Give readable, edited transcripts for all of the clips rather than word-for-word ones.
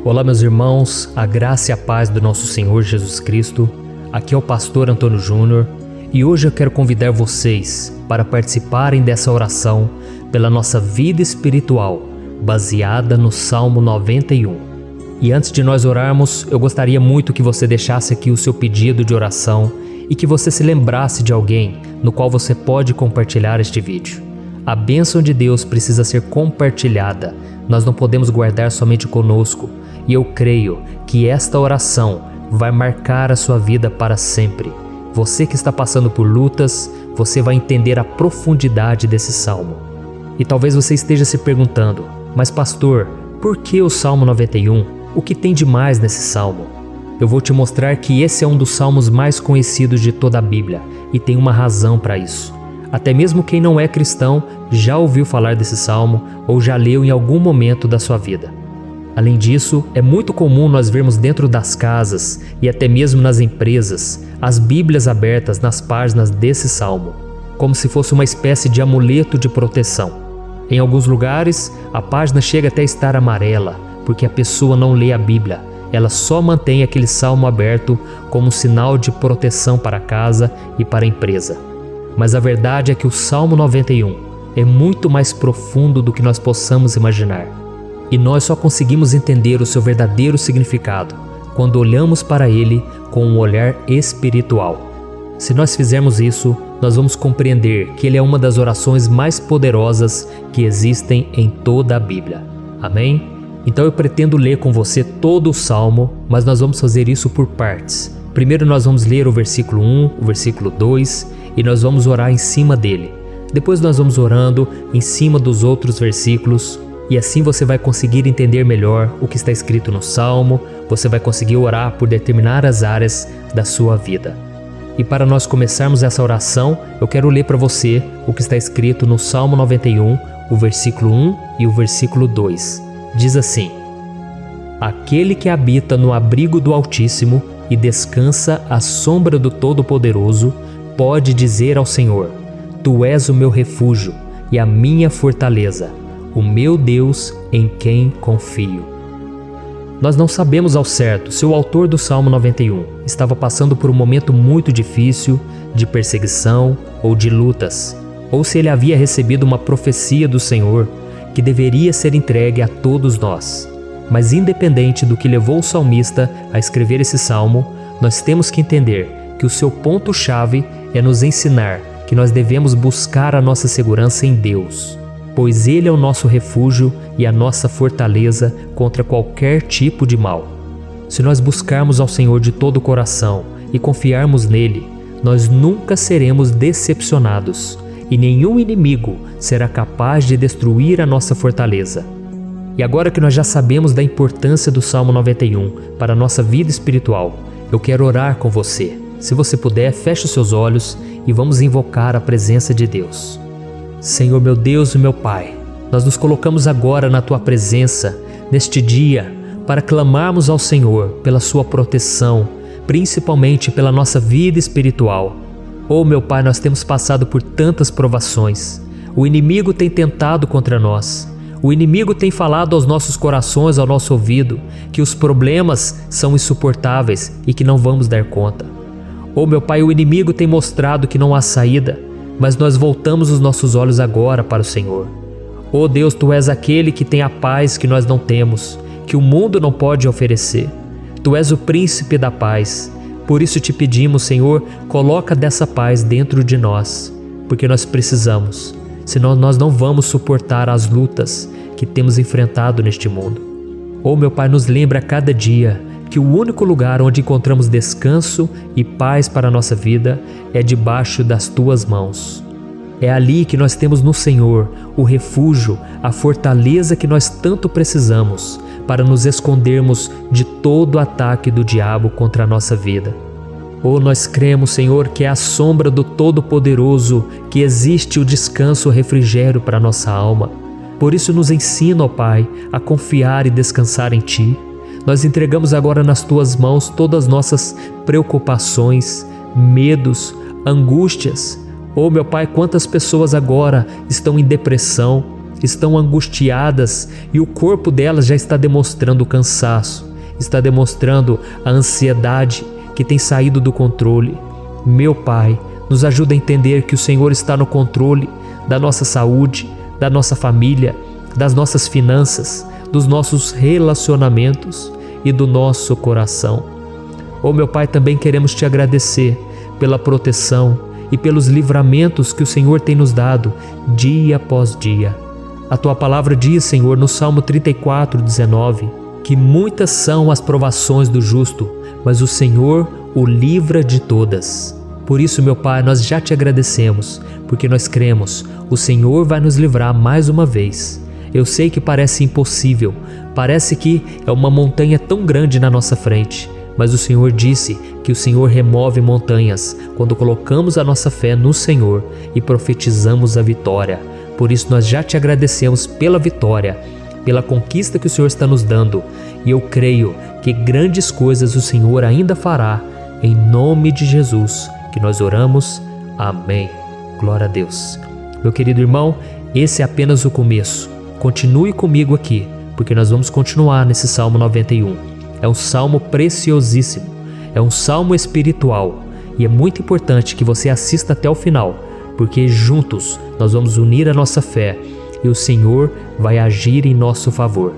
Olá, meus irmãos, a graça e a paz do nosso Senhor Jesus Cristo. Aqui é o pastor Antônio Júnior e hoje eu quero convidar vocês para participarem dessa oração pela nossa vida espiritual, baseada no Salmo 91. E antes de nós orarmos, eu gostaria muito que você deixasse aqui o seu pedido de oração e que você se lembrasse de alguém no qual você pode compartilhar este vídeo. A bênção de Deus precisa ser compartilhada, nós não podemos guardar somente conosco. E eu creio que esta oração vai marcar a sua vida para sempre. Você que está passando por lutas, você vai entender a profundidade desse salmo. E talvez você esteja se perguntando, mas pastor, por que o Salmo 91? O que tem de mais nesse salmo? Eu vou te mostrar que esse é um dos salmos mais conhecidos de toda a Bíblia e tem uma razão para isso. Até mesmo quem não é cristão já ouviu falar desse salmo ou já leu em algum momento da sua vida. Além disso, é muito comum nós vermos dentro das casas e até mesmo nas empresas as Bíblias abertas nas páginas desse salmo, como se fosse uma espécie de amuleto de proteção. Em alguns lugares, a página chega até a estar amarela, porque a pessoa não lê a Bíblia, ela só mantém aquele salmo aberto como sinal de proteção para a casa e para a empresa. Mas a verdade é que o Salmo 91 é muito mais profundo do que nós possamos imaginar. E nós só conseguimos entender o seu verdadeiro significado quando olhamos para ele com um olhar espiritual. Se nós fizermos isso, nós vamos compreender que ele é uma das orações mais poderosas que existem em toda a Bíblia. Amém? Então eu pretendo ler com você todo o Salmo, mas nós vamos fazer isso por partes. Primeiro nós vamos ler o versículo 1, o versículo 2 e nós vamos orar em cima dele. Depois nós vamos orando em cima dos outros versículos. E assim você vai conseguir entender melhor o que está escrito no Salmo, você vai conseguir orar por determinadas áreas da sua vida. E para nós começarmos essa oração, eu quero ler para você o que está escrito no Salmo 91, o versículo 1 e o versículo 2. Diz assim: Aquele que habita no abrigo do Altíssimo e descansa à sombra do Todo-Poderoso, pode dizer ao Senhor: Tu és o meu refúgio e a minha fortaleza, o meu Deus em quem confio. Nós não sabemos ao certo se o autor do Salmo 91 estava passando por um momento muito difícil, de perseguição ou de lutas, ou se ele havia recebido uma profecia do Senhor que deveria ser entregue a todos nós. Mas independente do que levou o salmista a escrever esse salmo, nós temos que entender que o seu ponto-chave é nos ensinar que nós devemos buscar a nossa segurança em Deus, pois Ele é o nosso refúgio e a nossa fortaleza contra qualquer tipo de mal. Se nós buscarmos ao Senhor de todo o coração e confiarmos nele, nós nunca seremos decepcionados e nenhum inimigo será capaz de destruir a nossa fortaleza. E agora que nós já sabemos da importância do Salmo 91 para a nossa vida espiritual, eu quero orar com você. Se você puder, feche os seus olhos e vamos invocar a presença de Deus. Senhor meu Deus e meu Pai, nós nos colocamos agora na Tua presença, neste dia, para clamarmos ao Senhor pela Sua proteção, principalmente pela nossa vida espiritual. Oh meu Pai, nós temos passado por tantas provações, o inimigo tem tentado contra nós, o inimigo tem falado aos nossos corações, ao nosso ouvido, que os problemas são insuportáveis e que não vamos dar conta. Oh meu Pai, o inimigo tem mostrado que não há saída, mas nós voltamos os nossos olhos agora para o Senhor. Oh Deus, Tu és aquele que tem a paz que nós não temos, que o mundo não pode oferecer. Tu és o príncipe da paz. Por isso te pedimos, Senhor, coloca dessa paz dentro de nós, porque nós precisamos, senão nós não vamos suportar as lutas que temos enfrentado neste mundo. Oh meu Pai, nos lembra a cada dia que o único lugar onde encontramos descanso e paz para a nossa vida é debaixo das Tuas mãos. É ali que nós temos no Senhor o refúgio, a fortaleza que nós tanto precisamos para nos escondermos de todo ataque do diabo contra a nossa vida. Oh, nós cremos, Senhor, que é à sombra do Todo-Poderoso que existe o descanso, o refrigério para a nossa alma. Por isso nos ensina, ó Pai, a confiar e descansar em Ti. Nós entregamos agora nas Tuas mãos todas as nossas preocupações, medos, angústias. Oh meu Pai, quantas pessoas agora estão em depressão, estão angustiadas e o corpo delas já está demonstrando cansaço, está demonstrando a ansiedade que tem saído do controle. Meu Pai, nos ajuda a entender que o Senhor está no controle da nossa saúde, da nossa família, das nossas finanças, dos nossos relacionamentos e do nosso coração. Oh, meu Pai, também queremos te agradecer pela proteção e pelos livramentos que o Senhor tem nos dado dia após dia. A tua palavra diz, Senhor, no Salmo 34:19, que muitas são as provações do justo, mas o Senhor o livra de todas. Por isso, meu Pai, nós já te agradecemos, porque nós cremos, o Senhor vai nos livrar mais uma vez. Eu sei que parece impossível, parece que é uma montanha tão grande na nossa frente, mas o Senhor disse que o Senhor remove montanhas quando colocamos a nossa fé no Senhor e profetizamos a vitória. Por isso nós já te agradecemos pela vitória, pela conquista que o Senhor está nos dando, e eu creio que grandes coisas o Senhor ainda fará. Em nome de Jesus que nós oramos. Amém. Glória a Deus. Meu querido irmão, esse é apenas o começo. Continue comigo aqui, porque nós vamos continuar nesse Salmo 91. É um salmo preciosíssimo, é um salmo espiritual, e é muito importante que você assista até o final, porque juntos nós vamos unir a nossa fé e o Senhor vai agir em nosso favor.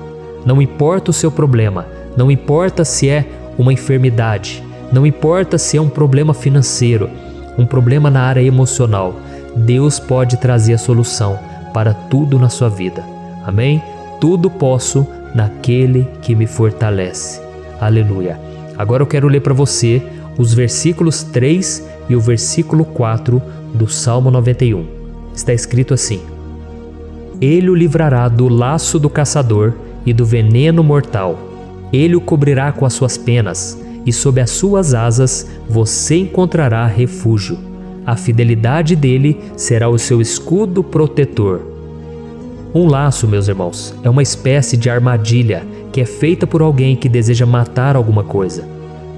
Não importa o seu problema, não importa se é uma enfermidade, não importa se é um problema financeiro, um problema na área emocional, Deus pode trazer a solução para tudo na sua vida. Amém? Tudo posso naquele que me fortalece. Aleluia. Agora eu quero ler para você os versículos 3 e o versículo 4 do Salmo 91. Está escrito assim: Ele o livrará do laço do caçador e do veneno mortal. Ele o cobrirá com as suas penas, e sob as suas asas você encontrará refúgio. A fidelidade dele será o seu escudo protetor. Um laço, meus irmãos, é uma espécie de armadilha que é feita por alguém que deseja matar alguma coisa.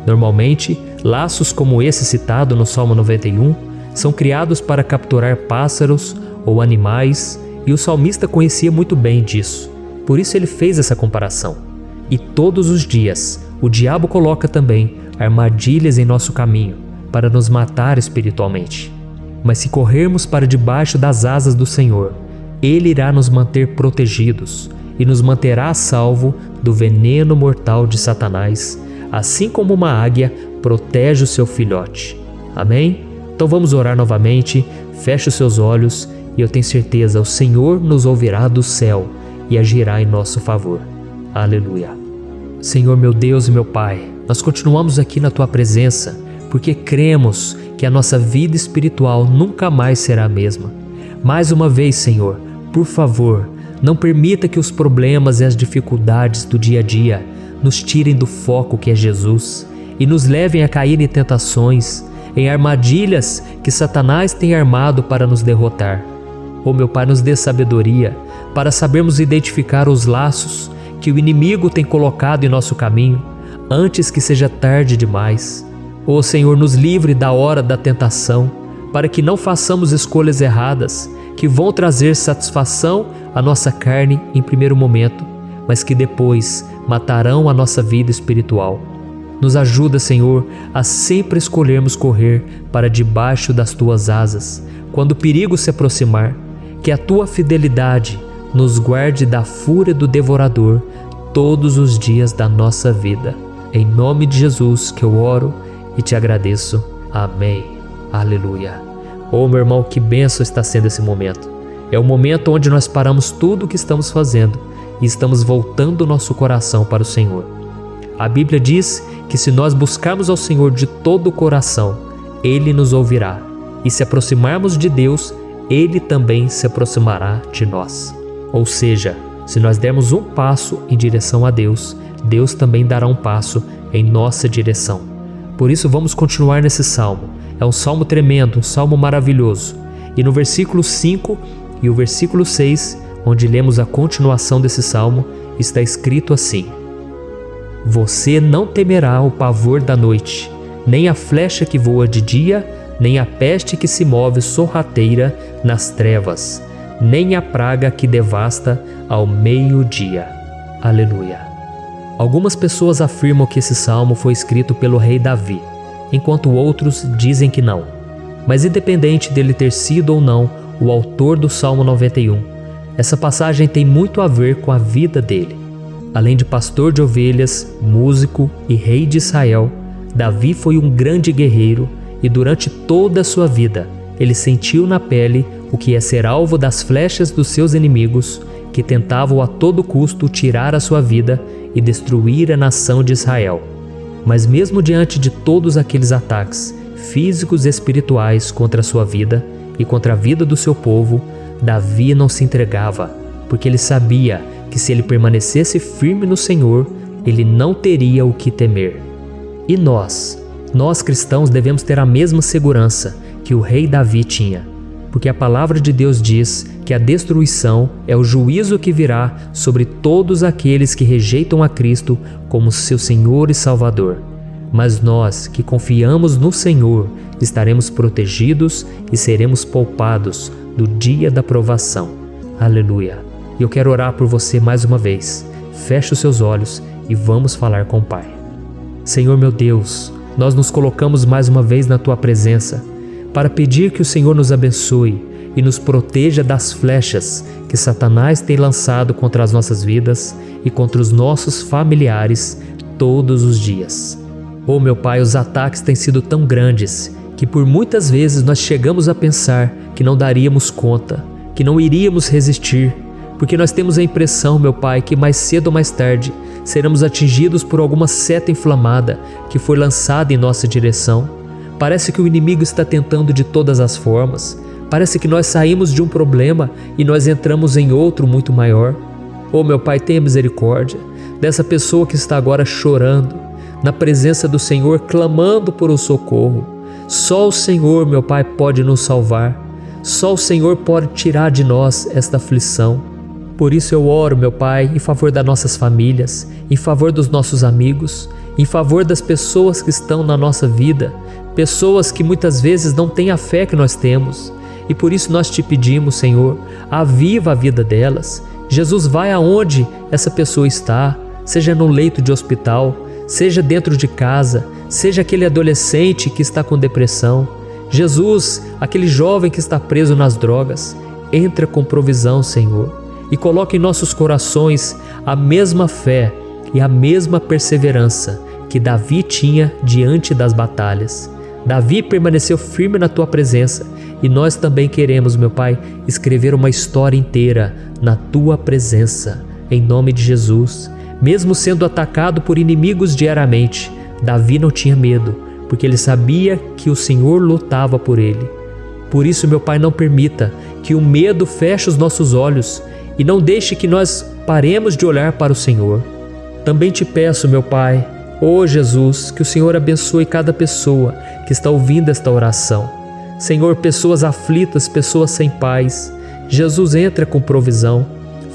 Normalmente, laços como esse citado no Salmo 91 são criados para capturar pássaros ou animais, e o salmista conhecia muito bem disso. Por isso ele fez essa comparação. E todos os dias, o diabo coloca também armadilhas em nosso caminho para nos matar espiritualmente. Mas se corrermos para debaixo das asas do Senhor, Ele irá nos manter protegidos e nos manterá a salvo do veneno mortal de Satanás, assim como uma águia protege o seu filhote. Amém? Então vamos orar novamente, feche os seus olhos e eu tenho certeza, o Senhor nos ouvirá do céu e agirá em nosso favor. Aleluia. Senhor, meu Deus e meu Pai, nós continuamos aqui na Tua presença porque cremos que a nossa vida espiritual nunca mais será a mesma. Mais uma vez, Senhor, por favor, não permita que os problemas e as dificuldades do dia a dia nos tirem do foco que é Jesus e nos levem a cair em tentações, em armadilhas que Satanás tem armado para nos derrotar. Oh, meu Pai, nos dê sabedoria para sabermos identificar os laços que o inimigo tem colocado em nosso caminho antes que seja tarde demais. Oh, Senhor, nos livre da hora da tentação, para que não façamos escolhas erradas que vão trazer satisfação à nossa carne em primeiro momento, mas que depois matarão a nossa vida espiritual. Nos ajuda, Senhor, a sempre escolhermos correr para debaixo das Tuas asas, quando o perigo se aproximar, que a Tua fidelidade nos guarde da fúria do devorador todos os dias da nossa vida. Em nome de Jesus que eu oro e te agradeço. Amém. Aleluia. Oh, meu irmão, que bênção está sendo esse momento. É o momento onde nós paramos tudo o que estamos fazendo e estamos voltando o nosso coração para o Senhor. A Bíblia diz que se nós buscarmos ao Senhor de todo o coração, Ele nos ouvirá. E se aproximarmos de Deus, Ele também se aproximará de nós. Ou seja, se nós dermos um passo em direção a Deus, Deus também dará um passo em nossa direção. Por isso vamos continuar nesse salmo. É um salmo tremendo, um salmo maravilhoso. E no versículo 5 e o versículo 6, onde lemos a continuação desse salmo, está escrito assim: Você não temerá o pavor da noite, nem a flecha que voa de dia, nem a peste que se move sorrateira nas trevas. nem a praga que devasta ao meio-dia. Aleluia. Algumas pessoas afirmam que esse salmo foi escrito pelo rei Davi, enquanto outros dizem que não. Mas independente dele ter sido ou não o autor do Salmo 91, essa passagem tem muito a ver com a vida dele. Além de pastor de ovelhas, músico e rei de Israel, Davi foi um grande guerreiro e durante toda a sua vida ele sentiu na pele o que é ser alvo das flechas dos seus inimigos, que tentavam a todo custo tirar a sua vida e destruir a nação de Israel. Mas mesmo diante de todos aqueles ataques físicos e espirituais contra a sua vida e contra a vida do seu povo, Davi não se entregava, porque ele sabia que se ele permanecesse firme no Senhor, ele não teria o que temer. E nós cristãos devemos ter a mesma segurança que o rei Davi tinha, porque a palavra de Deus diz que a destruição é o juízo que virá sobre todos aqueles que rejeitam a Cristo como seu Senhor e Salvador. Mas nós que confiamos no Senhor estaremos protegidos e seremos poupados do dia da provação. Aleluia! E eu quero orar por você mais uma vez. Feche os seus olhos e vamos falar com o Pai. Senhor meu Deus, nós nos colocamos mais uma vez na Tua presença para pedir que o Senhor nos abençoe e nos proteja das flechas que Satanás tem lançado contra as nossas vidas e contra os nossos familiares todos os dias. Oh meu Pai, os ataques têm sido tão grandes que por muitas vezes nós chegamos a pensar que não daríamos conta, que não iríamos resistir, porque nós temos a impressão, meu Pai, que mais cedo ou mais tarde seremos atingidos por alguma seta inflamada que foi lançada em nossa direção. Parece que o inimigo está tentando de todas as formas. Parece que nós saímos de um problema e nós entramos em outro muito maior. Oh meu Pai, tenha misericórdia dessa pessoa que está agora chorando, na presença do Senhor, clamando por um socorro. Só o Senhor, meu Pai, pode nos salvar. Só o Senhor pode tirar de nós esta aflição. Por isso eu oro, meu Pai, em favor das nossas famílias, em favor dos nossos amigos, em favor das pessoas que estão na nossa vida, pessoas que muitas vezes não têm a fé que nós temos. E por isso nós te pedimos, Senhor, aviva a vida delas. Jesus, vai aonde essa pessoa está, seja no leito de hospital, seja dentro de casa, seja aquele adolescente que está com depressão. Jesus, aquele jovem que está preso nas drogas, entra com provisão, Senhor, e coloca em nossos corações a mesma fé e a mesma perseverança que Davi tinha diante das batalhas. Davi permaneceu firme na Tua presença e nós também queremos, meu Pai, escrever uma história inteira na Tua presença, em nome de Jesus. Mesmo sendo atacado por inimigos diariamente, Davi não tinha medo, porque ele sabia que o Senhor lutava por ele. Por isso, meu Pai, não permita que o medo feche os nossos olhos e não deixe que nós paremos de olhar para o Senhor. Também te peço, meu Pai, ó Jesus, que o Senhor abençoe cada pessoa que está ouvindo esta oração. Senhor, pessoas aflitas, pessoas sem paz. Jesus, entra com provisão.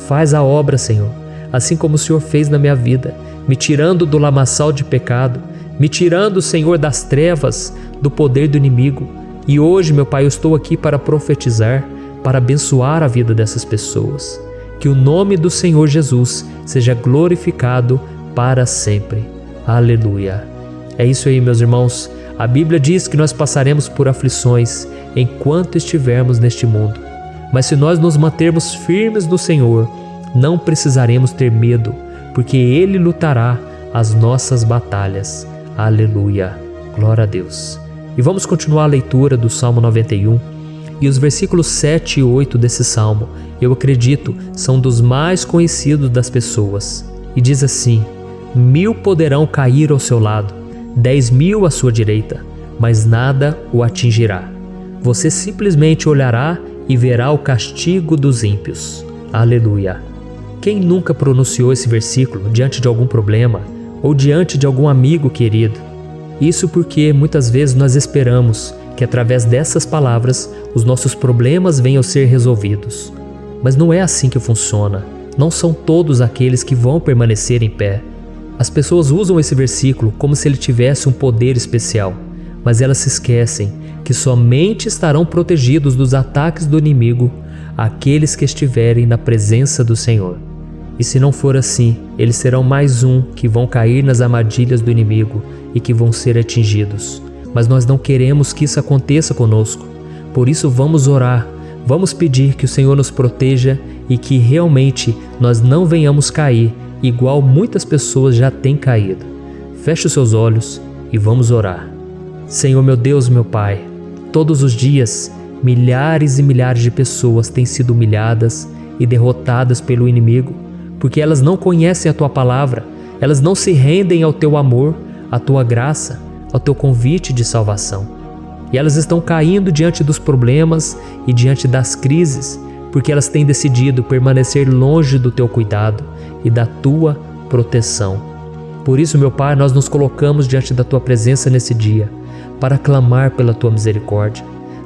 Faz a obra, Senhor, assim como o Senhor fez na minha vida, me tirando do lamaçal de pecado, me tirando, Senhor, das trevas, do poder do inimigo. E hoje, meu Pai, eu estou aqui para profetizar, para abençoar a vida dessas pessoas. Que o nome do Senhor Jesus seja glorificado para sempre. Aleluia. É isso aí, meus irmãos. A Bíblia diz que nós passaremos por aflições enquanto estivermos neste mundo. Mas se nós nos mantermos firmes no Senhor, não precisaremos ter medo, porque Ele lutará as nossas batalhas. Aleluia. Glória a Deus. E vamos continuar a leitura do Salmo 91. E os versículos 7 e 8 desse salmo, eu acredito, são dos mais conhecidos das pessoas. E diz assim: 1000 poderão cair ao seu lado, 10.000 à sua direita, mas nada o atingirá. Você simplesmente olhará e verá o castigo dos ímpios. Aleluia. Quem nunca pronunciou esse versículo diante de algum problema ou diante de algum amigo querido? Isso porque muitas vezes nós esperamos que através dessas palavras os nossos problemas venham a ser resolvidos. Mas não é assim que funciona. Não são todos aqueles que vão permanecer em pé. As pessoas usam esse versículo como se ele tivesse um poder especial, mas elas se esquecem que somente estarão protegidos dos ataques do inimigo aqueles que estiverem na presença do Senhor. E se não for assim, eles serão mais um que vão cair nas armadilhas do inimigo e que vão ser atingidos. Mas nós não queremos que isso aconteça conosco. Por isso vamos orar, vamos pedir que o Senhor nos proteja e que realmente nós não venhamos cair igual muitas pessoas já têm caído. Feche os seus olhos e vamos orar. Senhor meu Deus, meu Pai, todos os dias milhares e milhares de pessoas têm sido humilhadas e derrotadas pelo inimigo, porque elas não conhecem a Tua palavra, elas não se rendem ao Teu amor, à Tua graça, ao Teu convite de salvação. E elas estão caindo diante dos problemas e diante das crises, porque elas têm decidido permanecer longe do Teu cuidado e da Tua proteção. Por isso, meu Pai, nós nos colocamos diante da Tua presença nesse dia, para clamar pela Tua misericórdia.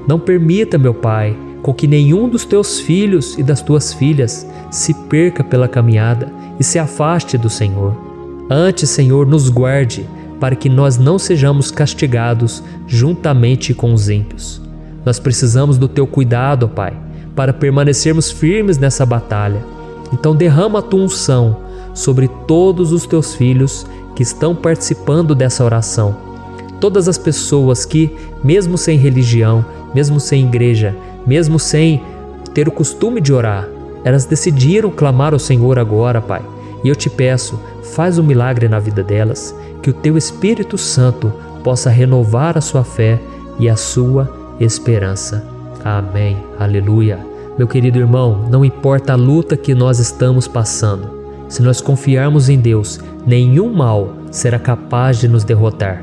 Não permita, meu Pai, com que nenhum dos Teus filhos e das Tuas filhas se perca pela caminhada e se afaste do Senhor. Antes, Senhor, nos guarde, para que nós não sejamos castigados juntamente com os ímpios. Nós precisamos do Teu cuidado, ó Pai, para permanecermos firmes nessa batalha. Então derrama a Tua unção sobre todos os Teus filhos que estão participando dessa oração. Todas as pessoas que, mesmo sem religião, mesmo sem igreja, mesmo sem ter o costume de orar, elas decidiram clamar ao Senhor agora, Pai. E eu te peço, faz um milagre na vida delas, que o Teu Espírito Santo possa renovar a sua fé e a sua esperança. Amém. Aleluia. Meu querido irmão, não importa a luta que nós estamos passando, se nós confiarmos em Deus, nenhum mal será capaz de nos derrotar.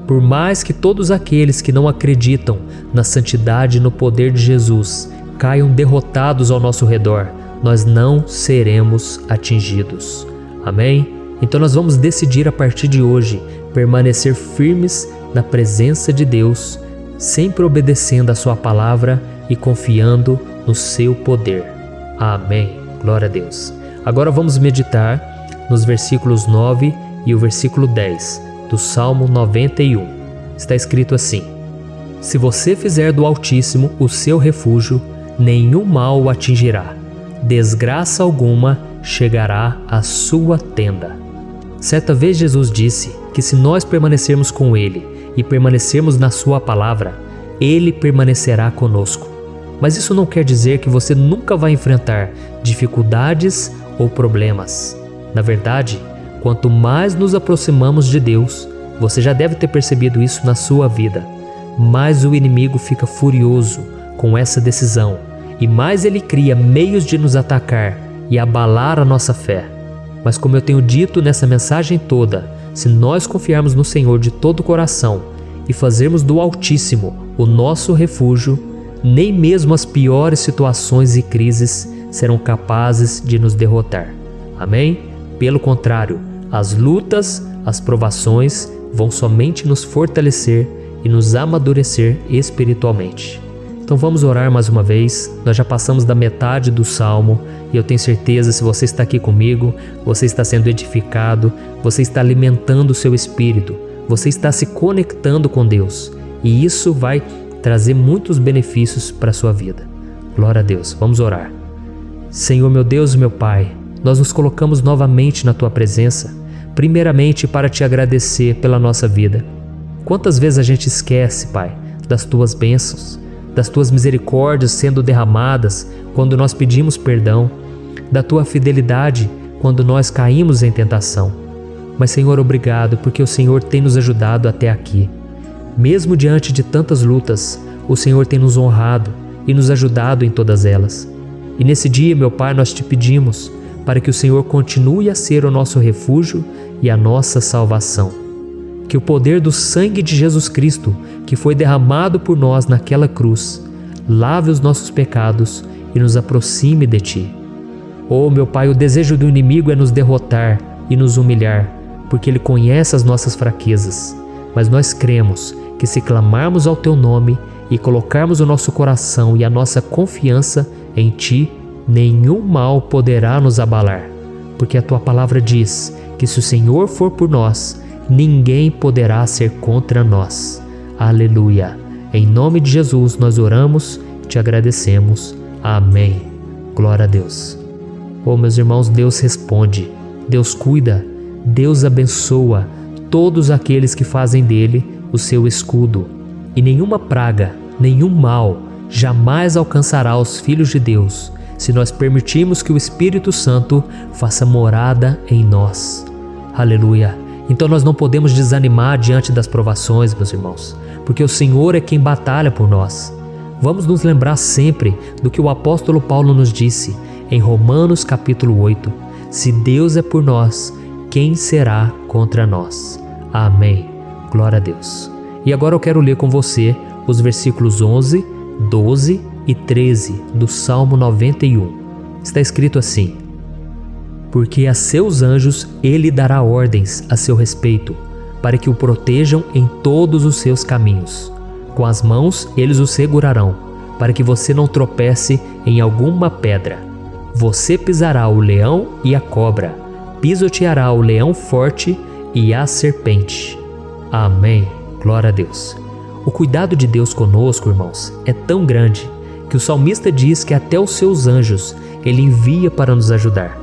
Por mais que todos aqueles que não acreditam na santidade e no poder de Jesus caiam derrotados ao nosso redor, nós não seremos atingidos. Amém? Então nós vamos decidir a partir de hoje permanecer firmes na presença de Deus, sempre obedecendo a Sua palavra e confiando no Seu poder. Amém. Glória a Deus. Agora vamos meditar nos versículos 9 e o versículo 10 do Salmo 91. Está escrito assim: Se você fizer do Altíssimo o seu refúgio, nenhum mal o atingirá, desgraça alguma chegará à sua tenda. Certa vez Jesus disse que se nós permanecermos com Ele e permanecermos na Sua palavra, Ele permanecerá conosco. Mas isso não quer dizer que você nunca vai enfrentar dificuldades ou problemas. Na verdade, quanto mais nos aproximamos de Deus, você já deve ter percebido isso na sua vida, mais o inimigo fica furioso com essa decisão e mais ele cria meios de nos atacar e abalar a nossa fé. Mas como eu tenho dito nessa mensagem toda, se nós confiarmos no Senhor de todo o coração e fazermos do Altíssimo o nosso refúgio, nem mesmo as piores situações e crises serão capazes de nos derrotar. Amém? Pelo contrário, as lutas, as provações vão somente nos fortalecer e nos amadurecer espiritualmente. Então vamos orar mais uma vez. Nós já passamos da metade do Salmo e eu tenho certeza, se você está aqui comigo, você está sendo edificado, você está alimentando o seu espírito, você está se conectando com Deus e isso vai trazer muitos benefícios para a sua vida. Glória a Deus. Vamos orar. Senhor meu Deus e meu Pai, nós nos colocamos novamente na Tua presença, primeiramente para Te agradecer pela nossa vida. Quantas vezes a gente esquece, Pai, das Tuas bênçãos, das Tuas misericórdias sendo derramadas quando nós pedimos perdão, da Tua fidelidade quando nós caímos em tentação. Mas, Senhor, obrigado, porque o Senhor tem nos ajudado até aqui. Mesmo diante de tantas lutas, o Senhor tem nos honrado e nos ajudado em todas elas. E nesse dia, meu Pai, nós Te pedimos para que o Senhor continue a ser o nosso refúgio e a nossa salvação. Que o poder do sangue de Jesus Cristo, que foi derramado por nós naquela cruz, lave os nossos pecados e nos aproxime de Ti. Oh, meu Pai, o desejo do inimigo é nos derrotar e nos humilhar, porque ele conhece as nossas fraquezas. Mas nós cremos que se clamarmos ao Teu nome e colocarmos o nosso coração e a nossa confiança em Ti, nenhum mal poderá nos abalar, porque a Tua palavra diz que se o Senhor for por nós, ninguém poderá ser contra nós. Aleluia! Em nome de Jesus nós oramos e Te agradecemos. Amém. Glória a Deus. Oh, meus irmãos, Deus responde, Deus cuida, Deus abençoa todos aqueles que fazem dele o seu escudo. E nenhuma praga, nenhum mal jamais alcançará os filhos de Deus, se nós permitirmos que o Espírito Santo faça morada em nós. Aleluia! Então nós não podemos desanimar diante das provações, meus irmãos, porque o Senhor é quem batalha por nós. Vamos nos lembrar sempre do que o apóstolo Paulo nos disse em Romanos capítulo 8. Se Deus é por nós, quem será contra nós? Amém. Glória a Deus. E agora eu quero ler com você os versículos 11, 12 e 13 do Salmo 91. Está escrito assim: porque a seus anjos ele dará ordens a seu respeito, para que o protejam em todos os seus caminhos. Com as mãos eles o segurarão, para que você não tropece em alguma pedra. Você pisará o leão e a cobra, pisoteará o leão forte e a serpente. Amém. Glória a Deus. O cuidado de Deus conosco, irmãos, é tão grande que o salmista diz que até os seus anjos ele envia para nos ajudar.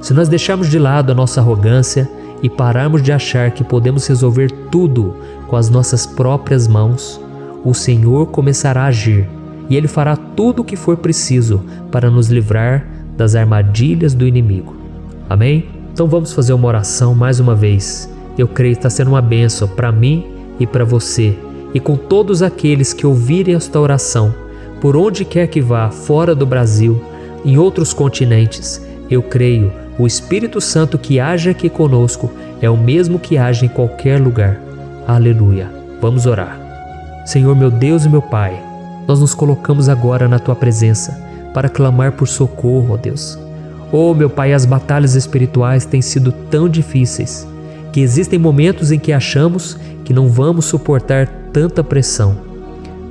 Se nós deixarmos de lado a nossa arrogância e pararmos de achar que podemos resolver tudo com as nossas próprias mãos, o Senhor começará a agir e Ele fará tudo o que for preciso para nos livrar das armadilhas do inimigo. Amém? Então vamos fazer uma oração mais uma vez. Eu creio que está sendo uma bênção para mim e para você, e com todos aqueles que ouvirem esta oração, por onde quer que vá, fora do Brasil, em outros continentes. Eu creio, o Espírito Santo que age aqui conosco é o mesmo que age em qualquer lugar. Aleluia. Vamos orar. Senhor, meu Deus e meu Pai, nós nos colocamos agora na Tua presença para clamar por socorro, ó Deus. Oh, meu Pai, as batalhas espirituais têm sido tão difíceis que existem momentos em que achamos que não vamos suportar tanta pressão.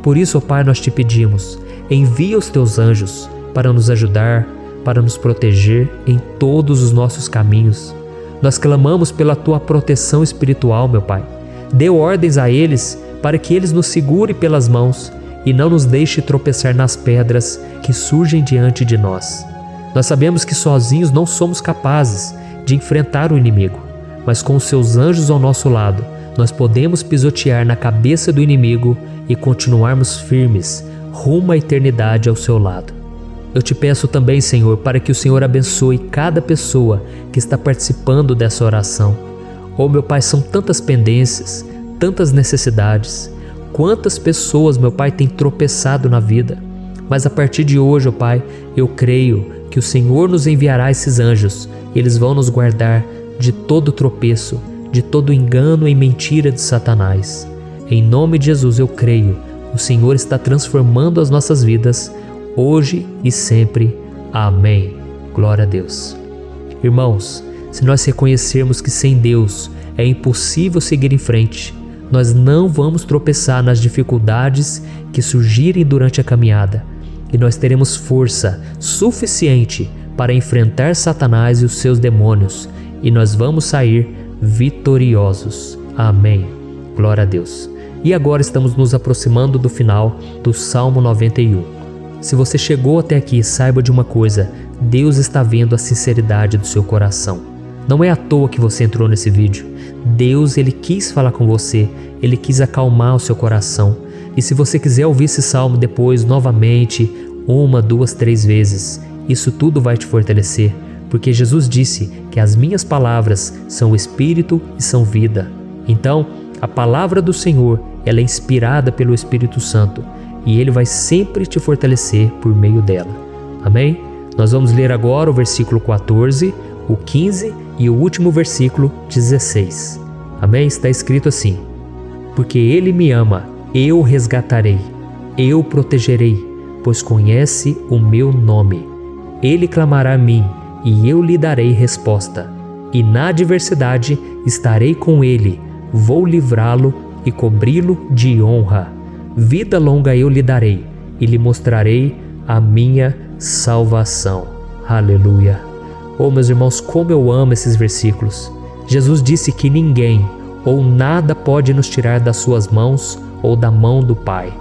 Por isso, ó Pai, nós te pedimos, envia os Teus anjos para nos ajudar, para nos proteger em todos os nossos caminhos. Nós clamamos pela Tua proteção espiritual, meu Pai. Dê ordens a eles para que eles nos segurem pelas mãos e não nos deixe tropeçar nas pedras que surgem diante de nós. Nós sabemos que sozinhos não somos capazes de enfrentar o inimigo, mas com os Seus anjos ao nosso lado, nós podemos pisotear na cabeça do inimigo e continuarmos firmes rumo à eternidade ao Seu lado. Eu te peço também, Senhor, para que o Senhor abençoe cada pessoa que está participando dessa oração. Oh, meu Pai, são tantas pendências, tantas necessidades. Quantas pessoas, meu Pai, têm tropeçado na vida. Mas a partir de hoje, ó Pai, eu creio que o Senhor nos enviará esses anjos. Eles vão nos guardar de todo tropeço, de todo engano e mentira de Satanás. Em nome de Jesus eu creio, o Senhor está transformando as nossas vidas, hoje e sempre. Amém. Glória a Deus. Irmãos, se nós reconhecermos que sem Deus é impossível seguir em frente, nós não vamos tropeçar nas dificuldades que surgirem durante a caminhada, e nós teremos força suficiente para enfrentar Satanás e os seus demônios, e nós vamos sair vitoriosos. Amém. Glória a Deus. E agora estamos nos aproximando do final do Salmo 91. Se você chegou até aqui, saiba de uma coisa: Deus está vendo a sinceridade do seu coração. Não é à toa que você entrou nesse vídeo. Deus, Ele quis falar com você, Ele quis acalmar o seu coração. E se você quiser ouvir esse salmo depois, novamente, 1, 2, 3 vezes, isso tudo vai te fortalecer, porque Jesus disse que as minhas palavras são espírito e são vida. Então, a palavra do Senhor, ela é inspirada pelo Espírito Santo, e Ele vai sempre te fortalecer por meio dela. Amém? Nós vamos ler agora o versículo 14, o 15 e o último versículo 16. Amém? Está escrito assim: porque Ele me ama, eu o resgatarei, eu o protegerei, pois conhece o meu nome. Ele clamará a mim, e eu lhe darei resposta. E na adversidade estarei com ele, vou livrá-lo e cobri-lo de honra. Vida longa eu lhe darei, e lhe mostrarei a minha salvação. Aleluia. Oh, meus irmãos, como eu amo esses versículos. Jesus disse que ninguém ou nada pode nos tirar das suas mãos ou da mão do Pai.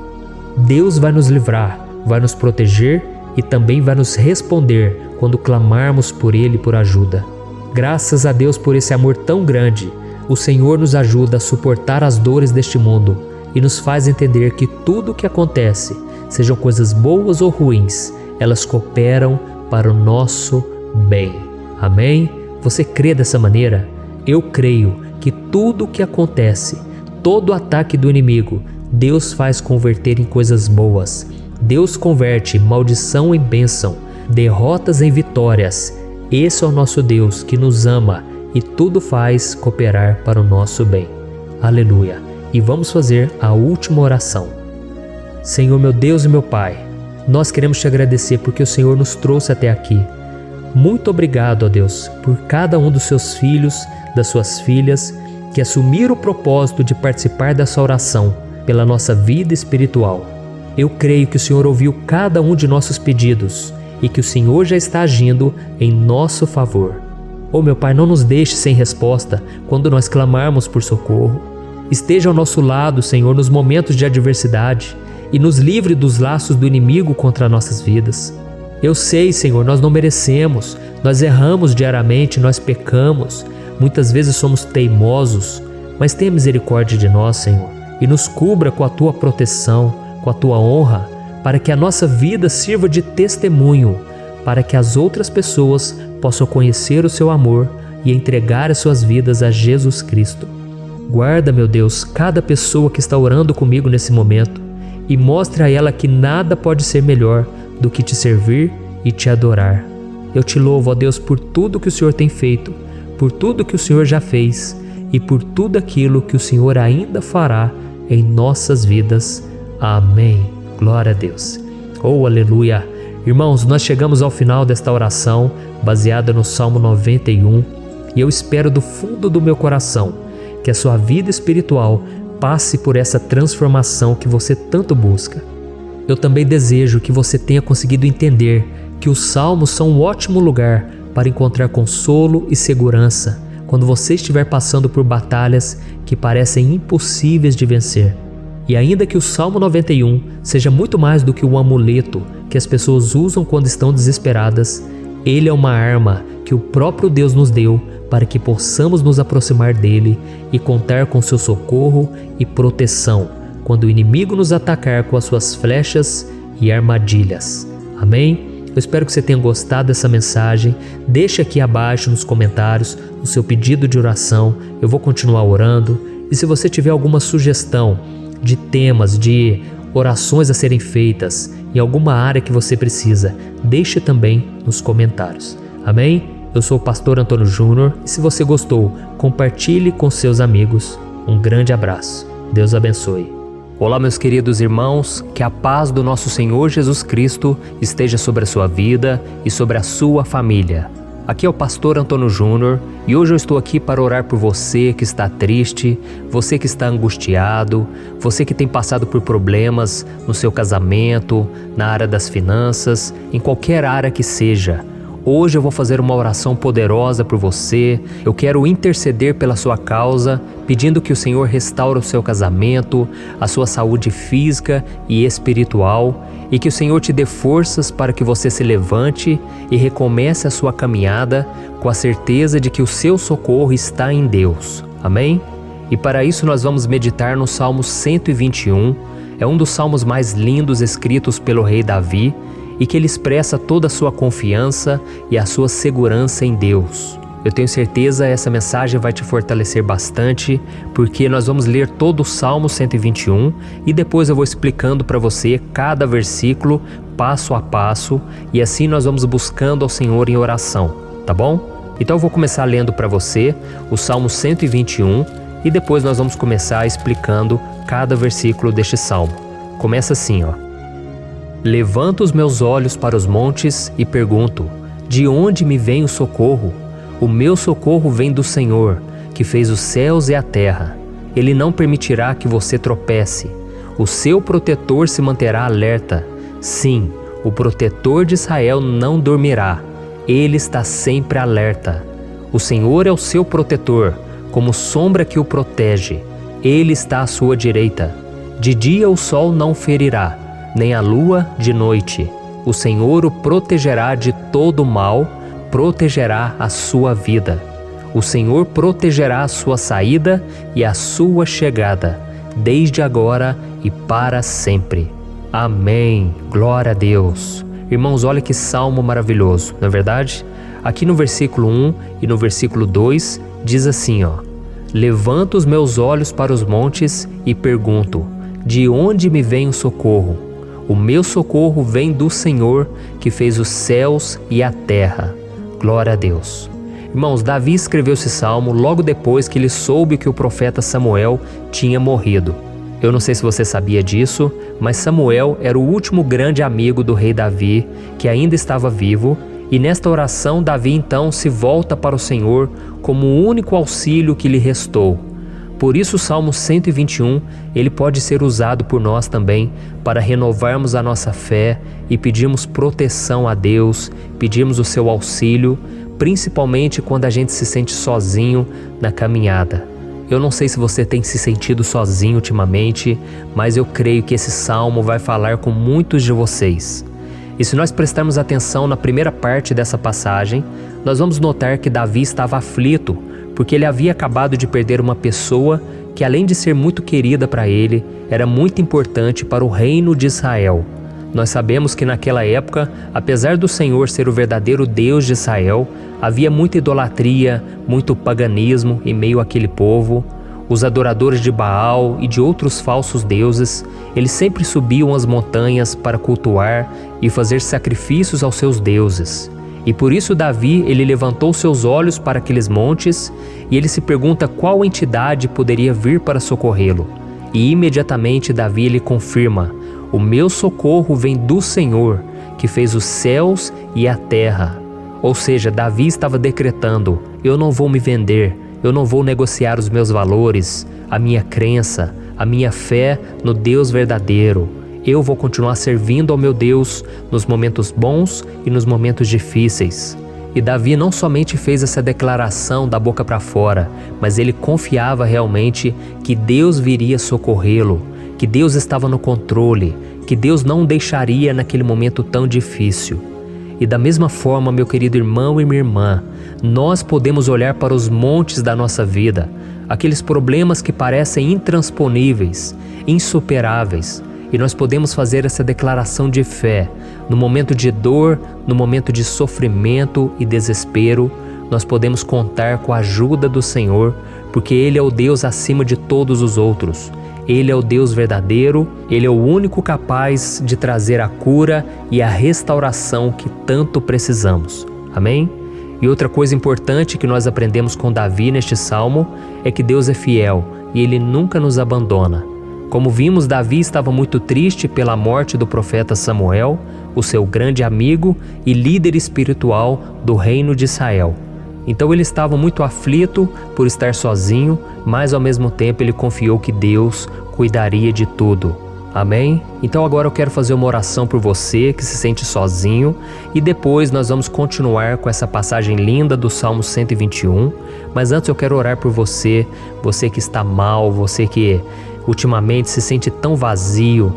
Deus vai nos livrar, vai nos proteger e também vai nos responder quando clamarmos por Ele por ajuda. Graças a Deus por esse amor tão grande, o Senhor nos ajuda a suportar as dores deste mundo e nos faz entender que tudo o que acontece, sejam coisas boas ou ruins, elas cooperam para o nosso bem. Amém? Você crê dessa maneira? Eu creio que tudo o que acontece, todo ataque do inimigo, Deus faz converter em coisas boas. Deus converte maldição em bênção, derrotas em vitórias. Esse é o nosso Deus que nos ama e tudo faz cooperar para o nosso bem. Aleluia! E vamos fazer a última oração. Senhor meu Deus e meu Pai, nós queremos te agradecer porque o Senhor nos trouxe até aqui. Muito obrigado, ó Deus, por cada um dos seus filhos, das suas filhas, que assumiram o propósito de participar dessa oração pela nossa vida espiritual. Eu creio que o Senhor ouviu cada um de nossos pedidos e que o Senhor já está agindo em nosso favor. Oh meu Pai, não nos deixe sem resposta quando nós clamarmos por socorro. Esteja ao nosso lado, Senhor, nos momentos de adversidade e nos livre dos laços do inimigo contra nossas vidas. Eu sei, Senhor, nós não merecemos, nós erramos diariamente, nós pecamos, muitas vezes somos teimosos, mas tenha misericórdia de nós, Senhor, e nos cubra com a Tua proteção, com a Tua honra, para que a nossa vida sirva de testemunho, para que as outras pessoas possam conhecer o Seu amor e entregar as suas vidas a Jesus Cristo. Guarda, meu Deus, cada pessoa que está orando comigo nesse momento e mostre a ela que nada pode ser melhor do que te servir e te adorar. Eu te louvo, ó Deus, por tudo que o Senhor tem feito, por tudo que o Senhor já fez e por tudo aquilo que o Senhor ainda fará em nossas vidas. Amém. Glória a Deus. Oh, aleluia. Irmãos, nós chegamos ao final desta oração baseada no Salmo 91 e eu espero do fundo do meu coração que a sua vida espiritual passe por essa transformação que você tanto busca. Eu também desejo que você tenha conseguido entender que os salmos são um ótimo lugar para encontrar consolo e segurança quando você estiver passando por batalhas que parecem impossíveis de vencer. E ainda que o Salmo 91 seja muito mais do que um amuleto que as pessoas usam quando estão desesperadas, ele é uma arma que o próprio Deus nos deu para que possamos nos aproximar dele e contar com seu socorro e proteção quando o inimigo nos atacar com as suas flechas e armadilhas. Amém? Eu espero que você tenha gostado dessa mensagem. Deixe aqui abaixo nos comentários o seu pedido de oração. Eu vou continuar orando. E se você tiver alguma sugestão de temas, de orações a serem feitas em alguma área que você precisa, deixe também nos comentários. Amém? Eu sou o pastor Antônio Júnior e se você gostou, compartilhe com seus amigos. Um grande abraço. Deus abençoe. Olá, meus queridos irmãos, que a paz do nosso Senhor Jesus Cristo esteja sobre a sua vida e sobre a sua família. Aqui é o pastor Antônio Júnior e hoje eu estou aqui para orar por você que está triste, você que está angustiado, você que tem passado por problemas no seu casamento, na área das finanças, em qualquer área que seja. Hoje eu vou fazer uma oração poderosa por você. Eu quero interceder pela sua causa, pedindo que o Senhor restaure o seu casamento, a sua saúde física e espiritual, e que o Senhor te dê forças para que você se levante e recomece a sua caminhada com a certeza de que o seu socorro está em Deus. Amém? E para isso nós vamos meditar no Salmo 121. É um dos salmos mais lindos escritos pelo rei Davi, e que ele expressa toda a sua confiança e a sua segurança em Deus. Eu tenho certeza essa mensagem vai te fortalecer bastante, porque nós vamos ler todo o Salmo 121 e depois eu vou explicando para você cada versículo, passo a passo, e assim nós vamos buscando ao Senhor em oração, tá bom? Então eu vou começar lendo para você o Salmo 121 e depois nós vamos começar explicando cada versículo deste salmo. Começa assim, ó. Levanto os meus olhos para os montes e pergunto: de onde me vem o socorro? O meu socorro vem do Senhor, que fez os céus e a terra. Ele não permitirá que você tropece. O seu protetor se manterá alerta. Sim, o protetor de Israel não dormirá. Ele está sempre alerta. O Senhor é o seu protetor, como sombra que o protege. Ele está à sua direita. De dia o sol não ferirá, nem a lua de noite. O Senhor o protegerá de todo mal, protegerá a sua vida. O Senhor protegerá a sua saída e a sua chegada, desde agora e para sempre. Amém. Glória a Deus. Irmãos, olha que salmo maravilhoso, não é verdade? Aqui no versículo 1 e no versículo 2 diz assim, ó: Levanto os meus olhos para os montes e pergunto: de onde me vem o socorro? O meu socorro vem do Senhor, que fez os céus e a terra. Glória a Deus. Irmãos, Davi escreveu esse salmo logo depois que ele soube que o profeta Samuel tinha morrido. Eu não sei se você sabia disso, mas Samuel era o último grande amigo do rei Davi, que ainda estava vivo, e nesta oração Davi então se volta para o Senhor como o único auxílio que lhe restou. Por isso o Salmo 121, ele pode ser usado por nós também para renovarmos a nossa fé e pedirmos proteção a Deus, pedirmos o seu auxílio, principalmente quando a gente se sente sozinho na caminhada. Eu não sei se você tem se sentido sozinho ultimamente, mas eu creio que esse salmo vai falar com muitos de vocês. E se nós prestarmos atenção na primeira parte dessa passagem, nós vamos notar que Davi estava aflito, porque ele havia acabado de perder uma pessoa que, além de ser muito querida para ele, era muito importante para o reino de Israel. Nós sabemos que naquela época, apesar do Senhor ser o verdadeiro Deus de Israel, havia muita idolatria, muito paganismo em meio àquele povo. Os adoradores de Baal e de outros falsos deuses, eles sempre subiam as montanhas para cultuar e fazer sacrifícios aos seus deuses. E por isso Davi, ele levantou seus olhos para aqueles montes e ele se pergunta qual entidade poderia vir para socorrê-lo. E imediatamente Davi ele confirma: o meu socorro vem do Senhor, que fez os céus e a terra. Ou seja, Davi estava decretando: eu não vou me vender, eu não vou negociar os meus valores, a minha crença, a minha fé no Deus verdadeiro. Eu vou continuar servindo ao meu Deus nos momentos bons e nos momentos difíceis. E Davi não somente fez essa declaração da boca para fora, mas ele confiava realmente que Deus viria socorrê-lo, que Deus estava no controle, que Deus não o deixaria naquele momento tão difícil. E da mesma forma, meu querido irmão e minha irmã, nós podemos olhar para os montes da nossa vida, aqueles problemas que parecem intransponíveis, insuperáveis, e nós podemos fazer essa declaração de fé. No momento de dor, no momento de sofrimento e desespero, nós podemos contar com a ajuda do Senhor, porque Ele é o Deus acima de todos os outros. Ele é o Deus verdadeiro, Ele é o único capaz de trazer a cura e a restauração que tanto precisamos. Amém? E outra coisa importante que nós aprendemos com Davi neste salmo é que Deus é fiel e Ele nunca nos abandona. Como vimos, Davi estava muito triste pela morte do profeta Samuel, o seu grande amigo e líder espiritual do reino de Israel. Então ele estava muito aflito por estar sozinho, mas ao mesmo tempo ele confiou que Deus cuidaria de tudo. Amém? Então agora eu quero fazer uma oração por você que se sente sozinho e depois nós vamos continuar com essa passagem linda do Salmo 121. Mas antes eu quero orar por você, você que está mal, você que ultimamente se sente tão vazio,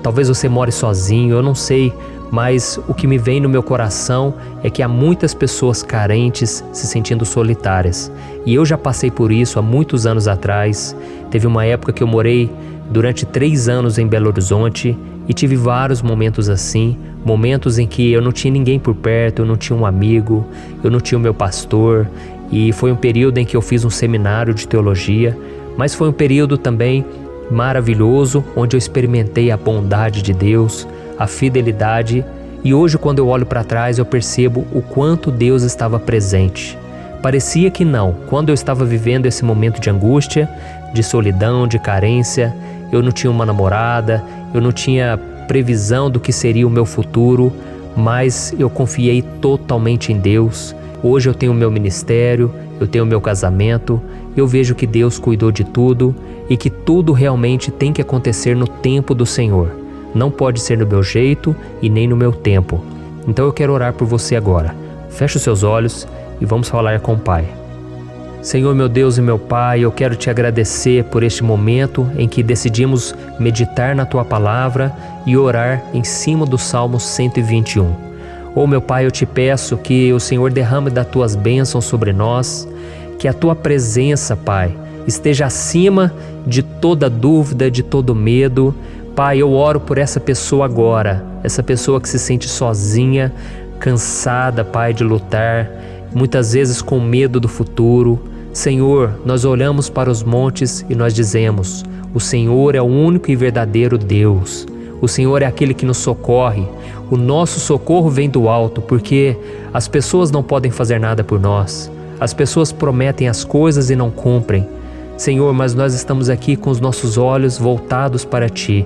talvez você more sozinho, eu não sei, mas o que me vem no meu coração é que há muitas pessoas carentes se sentindo solitárias. E eu já passei por isso há muitos anos atrás. Teve uma época que eu morei durante 3 anos em Belo Horizonte e tive vários momentos assim, momentos em que eu não tinha ninguém por perto, eu não tinha um amigo, eu não tinha o meu pastor, e foi um período em que eu fiz um seminário de teologia, mas foi um período também maravilhoso, onde eu experimentei a bondade de Deus, a fidelidade, e hoje quando eu olho para trás eu percebo o quanto Deus estava presente. Parecia que não, quando eu estava vivendo esse momento de angústia, de solidão, de carência, eu não tinha uma namorada, eu não tinha previsão do que seria o meu futuro, mas eu confiei totalmente em Deus. Hoje eu tenho o meu ministério, eu tenho o meu casamento, eu vejo que Deus cuidou de tudo e que tudo realmente tem que acontecer no tempo do Senhor. Não pode ser no meu jeito e nem no meu tempo. Então eu quero orar por você agora. Feche os seus olhos e vamos falar com o Pai. Senhor, meu Deus e meu Pai, eu quero te agradecer por este momento em que decidimos meditar na Tua Palavra e orar em cima do Salmo 121. Meu Pai, eu te peço que o Senhor derrame das Tuas bênçãos sobre nós, que a Tua presença, Pai, esteja acima de toda dúvida, de todo medo. Pai, eu oro por essa pessoa agora, essa pessoa que se sente sozinha, cansada, Pai, de lutar, muitas vezes com medo do futuro. Senhor, nós olhamos para os montes e nós dizemos: o Senhor é o único e verdadeiro Deus. O Senhor é aquele que nos socorre. O nosso socorro vem do alto, porque as pessoas não podem fazer nada por nós. As pessoas prometem as coisas e não cumprem. Senhor, mas nós estamos aqui com os nossos olhos voltados para Ti.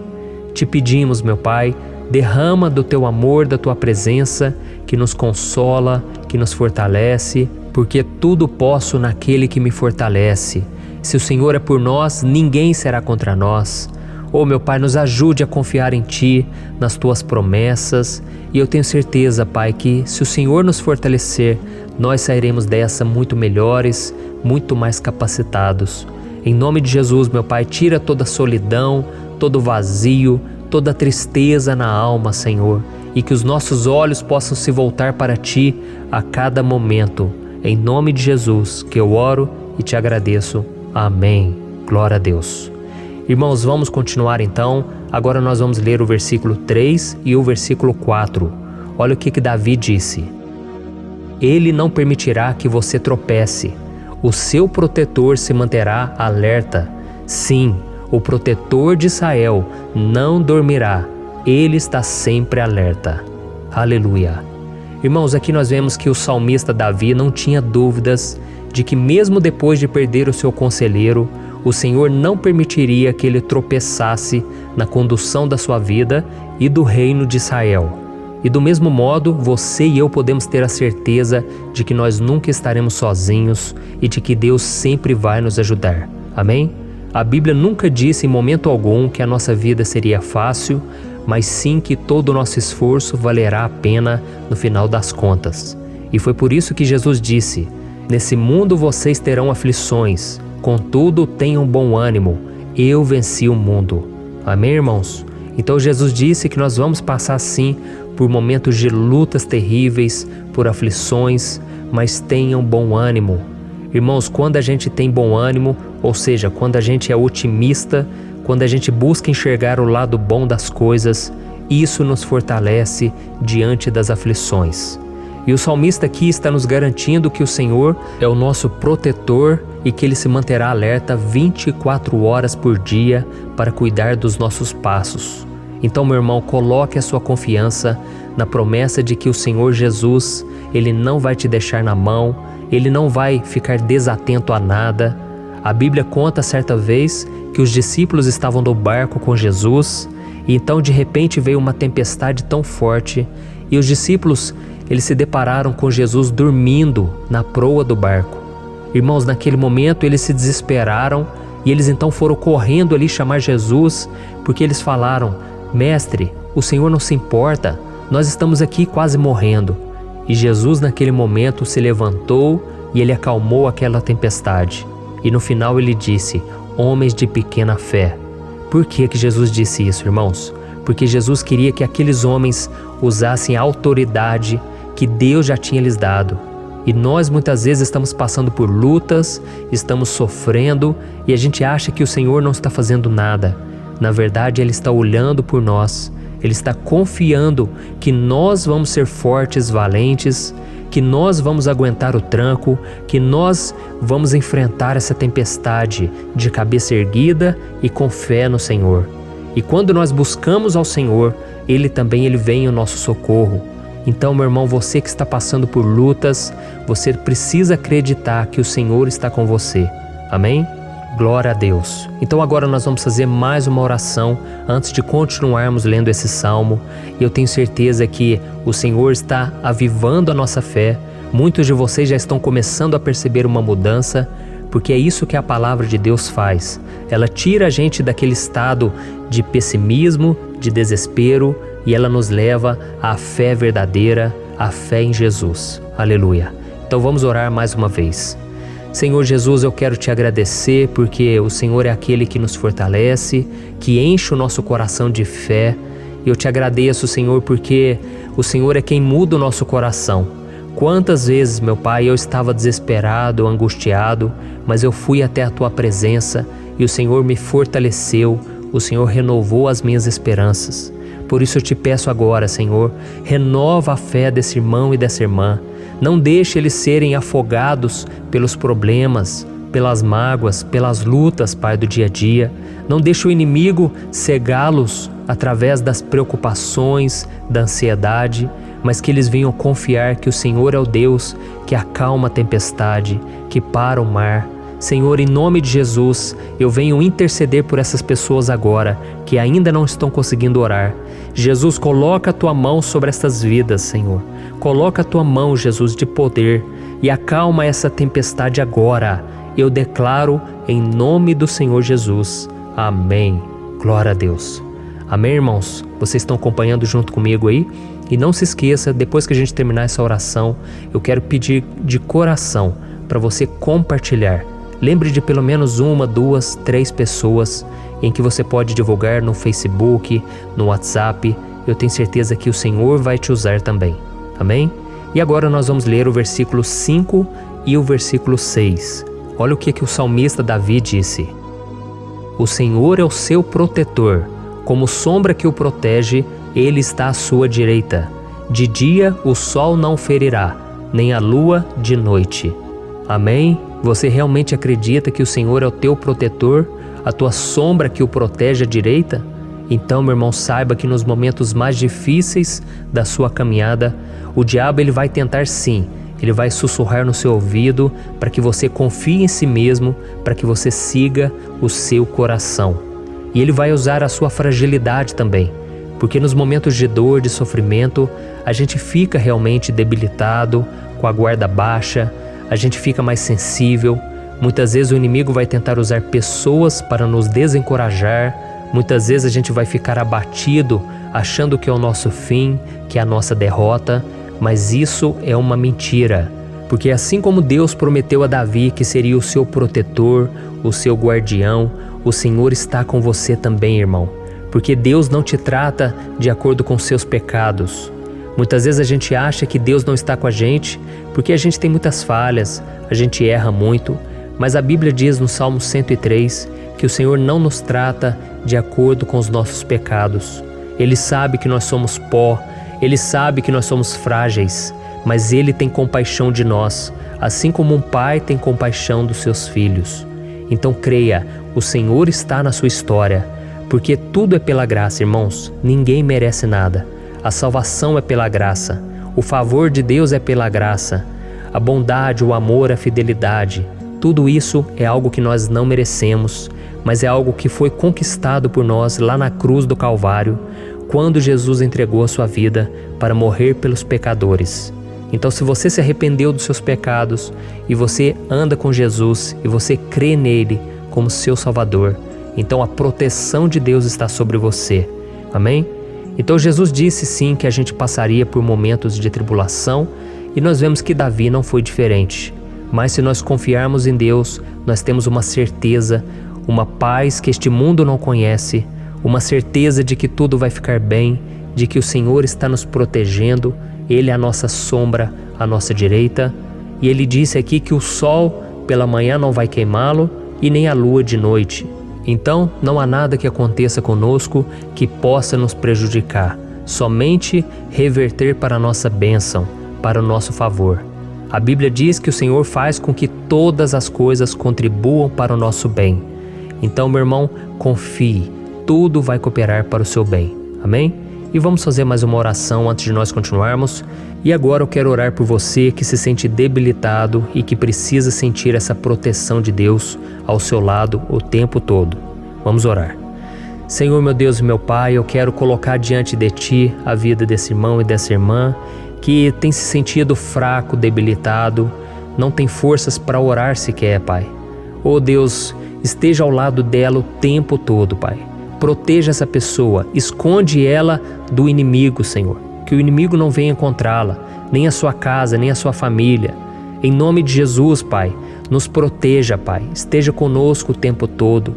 Te pedimos, meu Pai, derrama do Teu amor, da Tua presença, que nos consola, que nos fortalece, porque tudo posso naquele que me fortalece. Se o Senhor é por nós, ninguém será contra nós. Meu Pai, nos ajude a confiar em Ti, nas Tuas promessas, e eu tenho certeza, Pai, que se o Senhor nos fortalecer, nós sairemos dessa muito melhores, muito mais capacitados. Em nome de Jesus, meu Pai, tira toda a solidão, todo o vazio, toda a tristeza na alma, Senhor, e que os nossos olhos possam se voltar para Ti a cada momento. Em nome de Jesus que eu oro e te agradeço. Amém. Glória a Deus. Irmãos, vamos continuar então. Agora nós vamos ler o versículo 3 e o versículo 4. Olha o que Davi disse: Ele não permitirá que você tropece. O seu protetor se manterá alerta. Sim, o protetor de Israel não dormirá. Ele está sempre alerta. Aleluia. Irmãos, aqui nós vemos que o salmista Davi não tinha dúvidas de que mesmo depois de perder o seu conselheiro, o Senhor não permitiria que ele tropeçasse na condução da sua vida e do reino de Israel. E do mesmo modo, você e eu podemos ter a certeza de que nós nunca estaremos sozinhos e de que Deus sempre vai nos ajudar. Amém? A Bíblia nunca disse em momento algum que a nossa vida seria fácil, mas sim que todo o nosso esforço valerá a pena no final das contas. E foi por isso que Jesus disse: Nesse mundo vocês terão aflições, contudo tenham bom ânimo, eu venci o mundo. Amém, irmãos? Então Jesus disse que nós vamos passar sim por momentos de lutas terríveis, por aflições, mas tenham bom ânimo. Irmãos, quando a gente tem bom ânimo, ou seja, quando a gente é otimista, quando a gente busca enxergar o lado bom das coisas, isso nos fortalece diante das aflições. E o salmista aqui está nos garantindo que o Senhor é o nosso protetor e que Ele se manterá alerta 24 horas por dia para cuidar dos nossos passos. Então, meu irmão, coloque a sua confiança na promessa de que o Senhor Jesus, Ele não vai te deixar na mão, Ele não vai ficar desatento a nada. A Bíblia conta certa vez que os discípulos estavam no barco com Jesus e então de repente veio uma tempestade tão forte e os discípulos eles se depararam com Jesus dormindo na proa do barco. Irmãos, naquele momento eles se desesperaram e eles então foram correndo ali chamar Jesus, porque eles falaram: Mestre, o Senhor não se importa, nós estamos aqui quase morrendo. E Jesus naquele momento se levantou e Ele acalmou aquela tempestade. E no final Ele disse: Homens de pequena fé. Por que Jesus disse isso, irmãos? Porque Jesus queria que aqueles homens usassem a autoridade que Deus já tinha lhes dado. E nós muitas vezes estamos passando por lutas, estamos sofrendo e a gente acha que o Senhor não está fazendo nada. Na verdade, Ele está olhando por nós. Ele está confiando que nós vamos ser fortes, valentes, que nós vamos aguentar o tranco, que nós vamos enfrentar essa tempestade de cabeça erguida e com fé no Senhor. E quando nós buscamos ao Senhor, Ele vem em nosso socorro. Então, meu irmão, você que está passando por lutas, você precisa acreditar que o Senhor está com você. Amém? Glória a Deus. Então agora nós vamos fazer mais uma oração antes de continuarmos lendo esse salmo. E eu tenho certeza que o Senhor está avivando a nossa fé. Muitos de vocês já estão começando a perceber uma mudança, porque é isso que a palavra de Deus faz. Ela tira a gente daquele estado de pessimismo, de desespero, e ela nos leva à fé verdadeira, à fé em Jesus. Aleluia. Então vamos orar mais uma vez. Senhor Jesus, eu quero te agradecer porque o Senhor é aquele que nos fortalece, que enche o nosso coração de fé. E eu te agradeço, Senhor, porque o Senhor é quem muda o nosso coração. Quantas vezes, meu Pai, eu estava desesperado, angustiado, mas eu fui até a Tua presença e o Senhor me fortaleceu, o Senhor renovou as minhas esperanças. Por isso eu te peço agora, Senhor, renova a fé desse irmão e dessa irmã. Não deixe eles serem afogados pelos problemas, pelas mágoas, pelas lutas, Pai, do dia a dia. Não deixe o inimigo cegá-los através das preocupações, da ansiedade, mas que eles venham confiar que o Senhor é o Deus que acalma a tempestade, que para o mar. Senhor, em nome de Jesus, eu venho interceder por essas pessoas agora que ainda não estão conseguindo orar. Jesus, coloca a Tua mão sobre essas vidas, Senhor. Coloca a Tua mão, Jesus, de poder e acalma essa tempestade agora. Eu declaro em nome do Senhor Jesus. Amém. Glória a Deus. Amém, irmãos? Vocês estão acompanhando junto comigo aí? E não se esqueça, depois que a gente terminar essa oração, eu quero pedir de coração para você compartilhar. Lembre de pelo menos 1, 2, 3 pessoas em que você pode divulgar no Facebook, no WhatsApp. Eu tenho certeza que o Senhor vai te usar também. Amém? E agora nós vamos ler o versículo 5 e o versículo 6. Olha o que o salmista Davi disse. O Senhor é o seu protetor, como sombra que o protege, Ele está à sua direita. De dia o sol não ferirá, nem a lua de noite. Amém? Você realmente acredita que o Senhor é o teu protetor, a tua sombra que o protege à direita? Então, meu irmão, saiba que nos momentos mais difíceis da sua caminhada, o diabo ele vai tentar sim, ele vai sussurrar no seu ouvido para que você confie em si mesmo, para que você siga o seu coração. E ele vai usar a sua fragilidade também, porque nos momentos de dor, de sofrimento, a gente fica realmente debilitado, com a guarda baixa, a gente fica mais sensível. Muitas vezes o inimigo vai tentar usar pessoas para nos desencorajar. Muitas vezes a gente vai ficar abatido, achando que é o nosso fim, que é a nossa derrota. Mas isso é uma mentira, porque assim como Deus prometeu a Davi que seria o seu protetor, o seu guardião, o Senhor está com você também, irmão. Porque Deus não te trata de acordo com seus pecados. Muitas vezes a gente acha que Deus não está com a gente porque a gente tem muitas falhas, a gente erra muito, mas a Bíblia diz no Salmo 103 que o Senhor não nos trata de acordo com os nossos pecados. Ele sabe que nós somos pó, Ele sabe que nós somos frágeis, mas Ele tem compaixão de nós, assim como um pai tem compaixão dos seus filhos. Então creia, o Senhor está na sua história, porque tudo é pela graça, irmãos, ninguém merece nada. A salvação é pela graça, o favor de Deus é pela graça, a bondade, o amor, a fidelidade, tudo isso é algo que nós não merecemos, mas é algo que foi conquistado por nós lá na cruz do Calvário, quando Jesus entregou a sua vida para morrer pelos pecadores. Então, se você se arrependeu dos seus pecados e você anda com Jesus e você crê nele como seu Salvador, então a proteção de Deus está sobre você. Amém? Então Jesus disse sim que a gente passaria por momentos de tribulação e nós vemos que Davi não foi diferente. Mas se nós confiarmos em Deus, nós temos uma certeza, uma paz que este mundo não conhece, uma certeza de que tudo vai ficar bem, de que o Senhor está nos protegendo, Ele é a nossa sombra, à nossa direita. E Ele disse aqui que o sol pela manhã não vai queimá-lo e nem a lua de noite. Então, não há nada que aconteça conosco que possa nos prejudicar, somente reverter para a nossa bênção, para o nosso favor. A Bíblia diz que o Senhor faz com que todas as coisas contribuam para o nosso bem. Então, meu irmão, confie, tudo vai cooperar para o seu bem. Amém? E vamos fazer mais uma oração antes de nós continuarmos. E agora eu quero orar por você que se sente debilitado e que precisa sentir essa proteção de Deus ao seu lado o tempo todo. Vamos orar. Senhor, meu Deus e meu Pai, eu quero colocar diante de Ti a vida desse irmão e dessa irmã que tem se sentido fraco, debilitado, não tem forças para orar sequer, Pai. Oh Deus, esteja ao lado dela o tempo todo, Pai. Proteja essa pessoa, esconde ela do inimigo, Senhor. Que o inimigo não venha encontrá-la, nem a sua casa, nem a sua família. Em nome de Jesus, Pai, Nos proteja, Pai. Esteja conosco o tempo todo.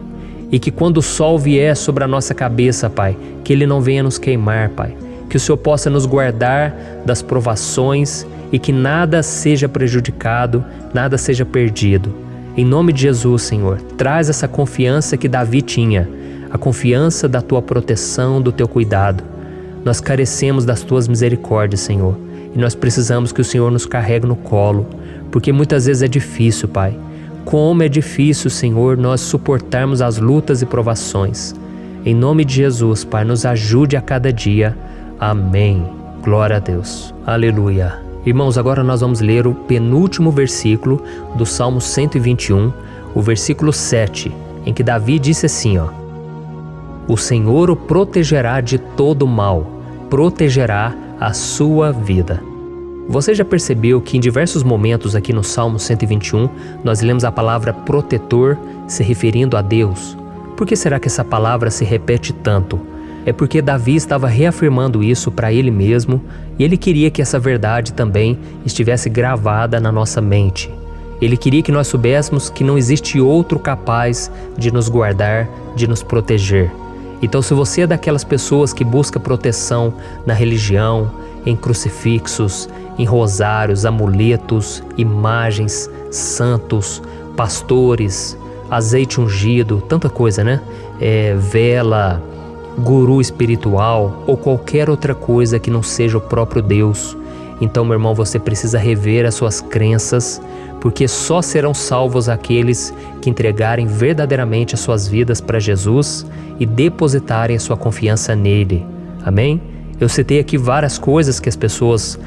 E que quando o sol vier sobre a nossa cabeça, Pai, que ele não venha nos queimar, Pai. Que o Senhor possa nos guardar das provações e que nada seja prejudicado, nada seja perdido. Em nome de Jesus, Senhor, traz essa confiança que Davi tinha, a confiança da Tua proteção, do Teu cuidado. Nós carecemos das Tuas misericórdias, Senhor, e nós precisamos que o Senhor nos carregue no colo, porque muitas vezes é difícil, Pai. Como é difícil, Senhor, nós suportarmos as lutas e provações. Em nome de Jesus, Pai, nos ajude a cada dia. Amém. Glória a Deus. Aleluia. Irmãos, agora nós vamos ler o penúltimo versículo do Salmo 121, o versículo 7, em que Davi disse assim, O Senhor o protegerá de todo mal, protegerá a sua vida. Você já percebeu que em diversos momentos aqui no Salmo 121, nós lemos a palavra protetor se referindo a Deus? Por que será que essa palavra se repete tanto? É porque Davi estava reafirmando isso para ele mesmo e ele queria que essa verdade também estivesse gravada na nossa mente. Ele queria que nós soubéssemos que não existe outro capaz de nos guardar, de nos proteger. Então, se você é daquelas pessoas que busca proteção na religião, em crucifixos, em rosários, amuletos, imagens, santos, pastores, azeite ungido, tanta coisa, né? Vela, guru espiritual ou qualquer outra coisa que não seja o próprio Deus. Então, meu irmão, você precisa rever as suas crenças, porque só serão salvos aqueles que entregarem verdadeiramente as suas vidas para Jesus e depositarem a sua confiança nele. Amém? Eu citei aqui várias coisas que as pessoas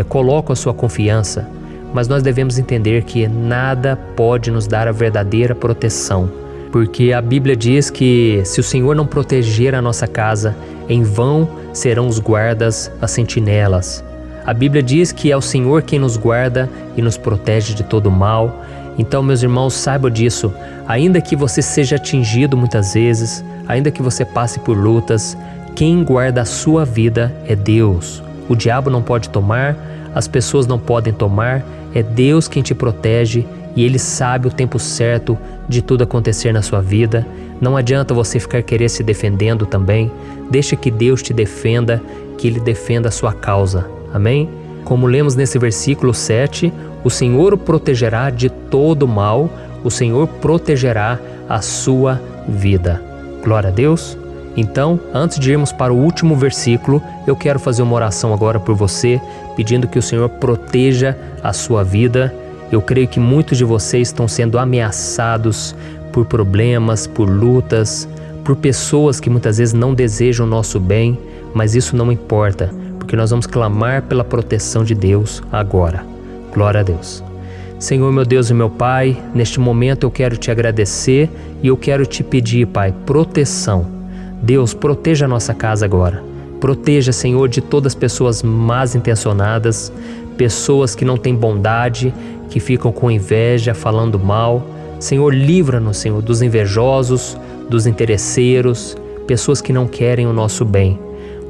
colocam a sua confiança, mas nós devemos entender que nada pode nos dar a verdadeira proteção, porque a Bíblia diz que se o Senhor não proteger a nossa casa, em vão serão os guardas, as sentinelas. A Bíblia diz que é o Senhor quem nos guarda e nos protege de todo mal. Então, meus irmãos, saibam disso. Ainda que você seja atingido muitas vezes, ainda que você passe por lutas, quem guarda a sua vida é Deus. O diabo não pode tomar, as pessoas não podem tomar, é Deus quem te protege e Ele sabe o tempo certo de tudo acontecer na sua vida. Não adianta você ficar querer se defendendo também. Deixa que Deus te defenda, que Ele defenda a sua causa. Amém? Como lemos nesse versículo 7, o Senhor o protegerá de todo mal, o Senhor protegerá a sua vida. Glória a Deus. Então, antes de irmos para o último versículo, eu quero fazer uma oração agora por você, pedindo que o Senhor proteja a sua vida. Eu creio que muitos de vocês estão sendo ameaçados por problemas, por lutas, por pessoas que muitas vezes não desejam o nosso bem, mas isso não importa, porque nós vamos clamar pela proteção de Deus agora. Glória a Deus. Senhor, meu Deus e meu Pai, neste momento eu quero te agradecer e eu quero te pedir, Pai, proteção. Deus, proteja a nossa casa agora. Proteja, Senhor, de todas as pessoas más intencionadas, pessoas que não têm bondade, que ficam com inveja, falando mal. Senhor, livra-nos, Senhor, dos invejosos, dos interesseiros, pessoas que não querem o nosso bem.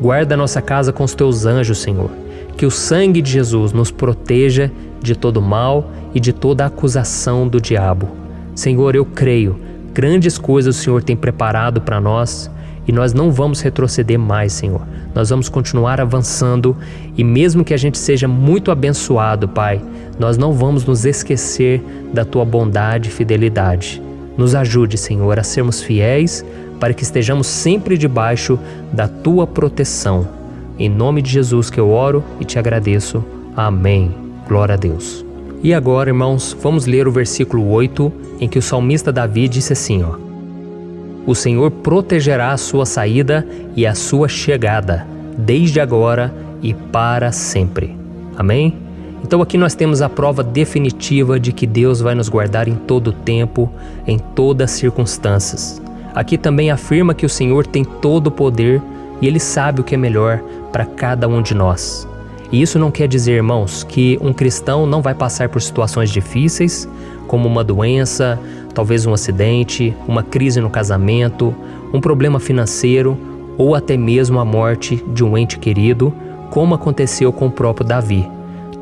Guarda a nossa casa com os teus anjos, Senhor. Que o sangue de Jesus nos proteja de todo mal e de toda acusação do diabo. Senhor, eu creio, grandes coisas o Senhor tem preparado para nós e nós não vamos retroceder mais, Senhor. Nós vamos continuar avançando e mesmo que a gente seja muito abençoado, Pai, nós não vamos nos esquecer da Tua bondade e fidelidade. Nos ajude, Senhor, a sermos fiéis para que estejamos sempre debaixo da Tua proteção. Em nome de Jesus que eu oro e te agradeço. Amém. Glória a Deus. E agora, irmãos, vamos ler o versículo 8, em que o salmista Davi disse assim, O Senhor protegerá a sua saída e a sua chegada, desde agora e para sempre. Amém? Então aqui nós temos a prova definitiva de que Deus vai nos guardar em todo o tempo, em todas as circunstâncias. Aqui também afirma que o Senhor tem todo o poder e Ele sabe o que é melhor para cada um de nós. E isso não quer dizer, irmãos, que um cristão não vai passar por situações difíceis, como uma doença, talvez um acidente, uma crise no casamento, um problema financeiro ou até mesmo a morte de um ente querido, como aconteceu com o próprio Davi.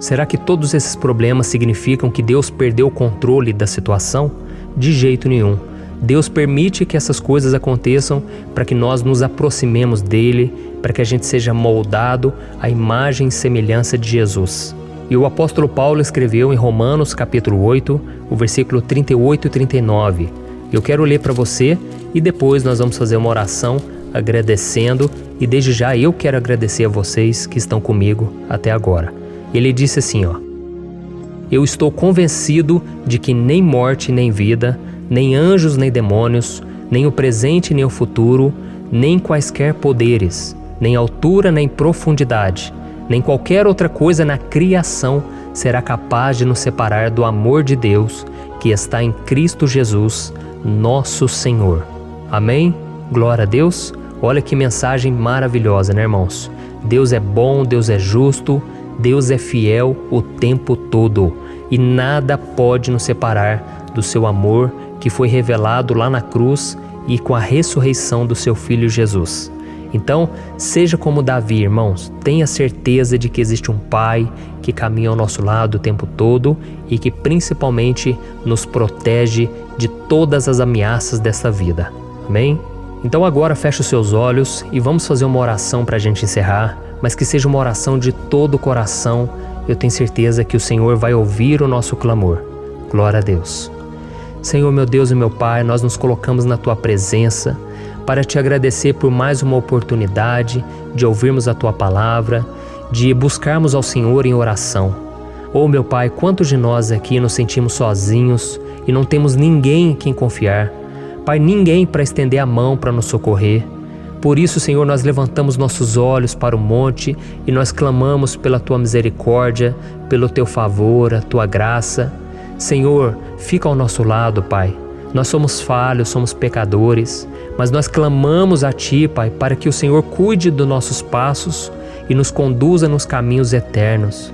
Será que todos esses problemas significam que Deus perdeu o controle da situação? De jeito nenhum. Deus permite que essas coisas aconteçam para que nós nos aproximemos dele, para que a gente seja moldado à imagem e semelhança de Jesus. E o apóstolo Paulo escreveu em Romanos capítulo 8, o versículo 38 e 39. Eu quero ler para você e depois nós vamos fazer uma oração agradecendo, e desde já eu quero agradecer a vocês que estão comigo até agora. Ele disse assim, eu estou convencido de que nem morte nem vida, nem anjos nem demônios, nem o presente nem o futuro, nem quaisquer poderes, nem altura nem profundidade, nem qualquer outra coisa na criação será capaz de nos separar do amor de Deus que está em Cristo Jesus, nosso Senhor. Amém? Glória a Deus. Olha que mensagem maravilhosa, né, irmãos? Deus é bom, Deus é justo, Deus é fiel o tempo todo e nada pode nos separar do seu amor que foi revelado lá na cruz e com a ressurreição do seu Filho Jesus. Então, seja como Davi, irmãos, tenha certeza de que existe um Pai que caminha ao nosso lado o tempo todo e que principalmente nos protege de todas as ameaças dessa vida. Amém? Então agora feche os seus olhos e vamos fazer uma oração para a gente encerrar, mas que seja uma oração de todo o coração. Eu tenho certeza que o Senhor vai ouvir o nosso clamor. Glória a Deus. Senhor, meu Deus e meu Pai, nós nos colocamos na Tua presença para Te agradecer por mais uma oportunidade de ouvirmos a Tua palavra, de buscarmos ao Senhor em oração. Oh, meu Pai, quantos de nós aqui nos sentimos sozinhos e não temos ninguém em quem confiar. Pai, ninguém para estender a mão para nos socorrer. Por isso, Senhor, nós levantamos nossos olhos para o monte e nós clamamos pela Tua misericórdia, pelo Teu favor, a Tua graça. Senhor, fica ao nosso lado, Pai. Nós somos falhos, somos pecadores, mas nós clamamos a Ti, Pai, para que o Senhor cuide dos nossos passos e nos conduza nos caminhos eternos.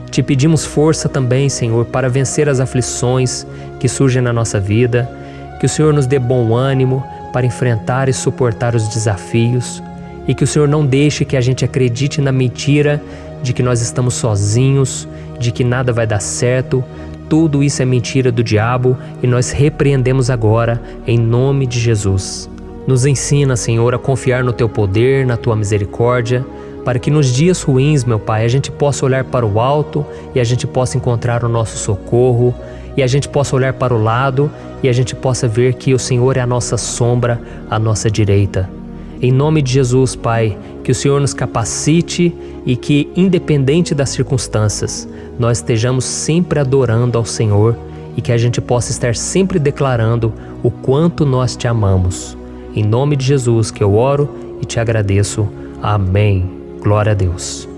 Te pedimos força também, Senhor, para vencer as aflições que surgem na nossa vida, que o Senhor nos dê bom ânimo para enfrentar e suportar os desafios e que o Senhor não deixe que a gente acredite na mentira de que nós estamos sozinhos, de que nada vai dar certo. Tudo isso é mentira do diabo e nós repreendemos agora em nome de Jesus. Nos ensina, Senhor, a confiar no Teu poder, na Tua misericórdia, para que nos dias ruins, meu Pai, a gente possa olhar para o alto e a gente possa encontrar o nosso socorro, e a gente possa olhar para o lado e a gente possa ver que o Senhor é a nossa sombra, a nossa direita. Em nome de Jesus, Pai, que o Senhor nos capacite e que, independente das circunstâncias, nós estejamos sempre adorando ao Senhor e que a gente possa estar sempre declarando o quanto nós Te amamos. Em nome de Jesus que eu oro e Te agradeço. Amém. Glória a Deus.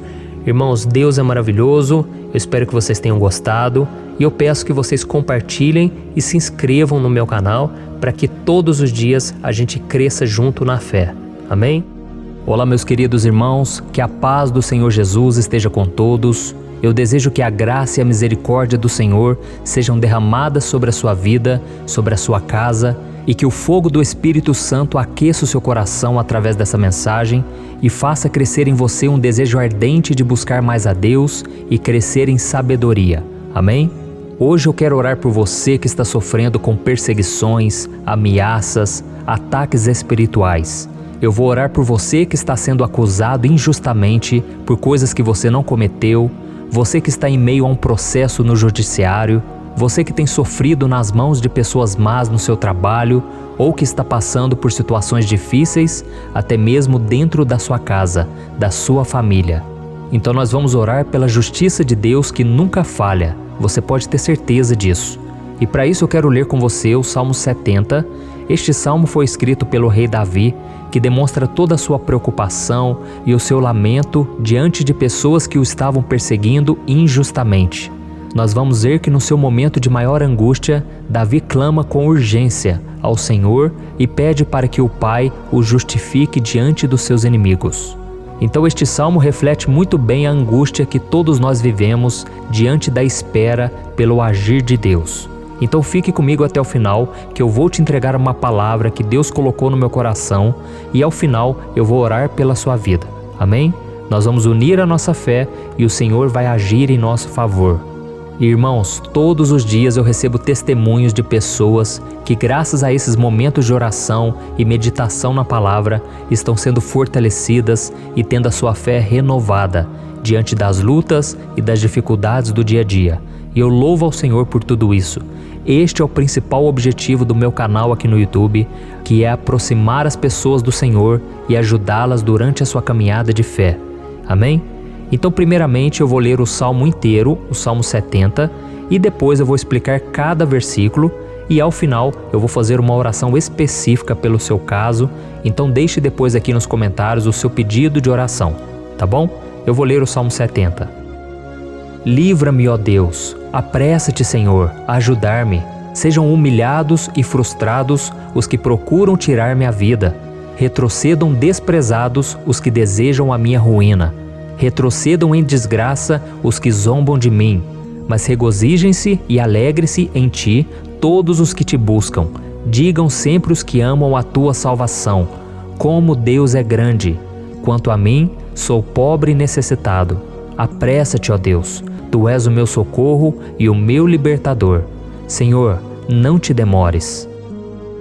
Irmãos, Deus é maravilhoso. Eu espero que vocês tenham gostado e eu peço que vocês compartilhem e se inscrevam no meu canal para que todos os dias a gente cresça junto na fé. Amém? Olá, meus queridos irmãos, que a paz do Senhor Jesus esteja com todos. Eu desejo que a graça e a misericórdia do Senhor sejam derramadas sobre a sua vida, sobre a sua casa, e que o fogo do Espírito Santo aqueça o seu coração através dessa mensagem e faça crescer em você um desejo ardente de buscar mais a Deus e crescer em sabedoria. Amém? Hoje eu quero orar por você que está sofrendo com perseguições, ameaças, ataques espirituais. Eu vou orar por você que está sendo acusado injustamente por coisas que você não cometeu, você que está em meio a um processo no judiciário, você que tem sofrido nas mãos de pessoas más no seu trabalho ou que está passando por situações difíceis, até mesmo dentro da sua casa, da sua família. Então nós vamos orar pela justiça de Deus que nunca falha, você pode ter certeza disso. E para isso eu quero ler com você o Salmo 70. Este salmo foi escrito pelo rei Davi, que demonstra toda a sua preocupação e o seu lamento diante de pessoas que o estavam perseguindo injustamente. Nós vamos ver que no seu momento de maior angústia, Davi clama com urgência ao Senhor e pede para que o Pai o justifique diante dos seus inimigos. Então este salmo reflete muito bem a angústia que todos nós vivemos diante da espera pelo agir de Deus. Então fique comigo até o final, que eu vou te entregar uma palavra que Deus colocou no meu coração e ao final eu vou orar pela sua vida. Amém? Nós vamos unir a nossa fé e o Senhor vai agir em nosso favor. Irmãos, todos os dias eu recebo testemunhos de pessoas que, graças a esses momentos de oração e meditação na palavra, estão sendo fortalecidas e tendo a sua fé renovada diante das lutas e das dificuldades do dia a dia. E eu louvo ao Senhor por tudo isso. Este é o principal objetivo do meu canal aqui no YouTube, que é aproximar as pessoas do Senhor e ajudá-las durante a sua caminhada de fé. Amém? Então, primeiramente, eu vou ler o Salmo inteiro, o Salmo 70, e depois eu vou explicar cada versículo e ao final eu vou fazer uma oração específica pelo seu caso. Então deixe depois aqui nos comentários o seu pedido de oração, tá bom? Eu vou ler o Salmo 70. Livra-me, ó Deus, apressa-te, Senhor, a ajudar-me. Sejam humilhados e frustrados os que procuram tirar-me a vida. Retrocedam desprezados os que desejam a minha ruína. Retrocedam em desgraça os que zombam de mim, mas regozijem-se e alegre-se em ti todos os que te buscam. Digam sempre os que amam a tua salvação, como Deus é grande. Quanto a mim, sou pobre e necessitado. Apressa-te, ó Deus, tu és o meu socorro e o meu libertador. Senhor, não te demores.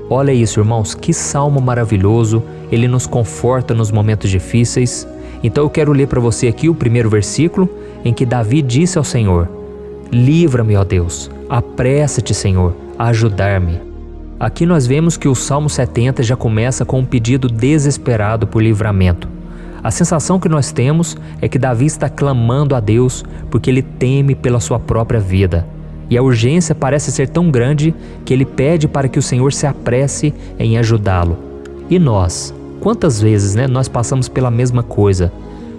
Olha isso, irmãos, que salmo maravilhoso, ele nos conforta nos momentos difíceis. Então eu quero ler para você aqui o primeiro versículo, em que Davi disse ao Senhor: livra-me, ó Deus, apressa-te, Senhor, a ajudar-me. Aqui nós vemos que o Salmo 70 já começa com um pedido desesperado por livramento. A sensação que nós temos é que Davi está clamando a Deus porque ele teme pela sua própria vida. E a urgência parece ser tão grande que ele pede para que o Senhor se apresse em ajudá-lo. E nós? Quantas vezes nós passamos pela mesma coisa?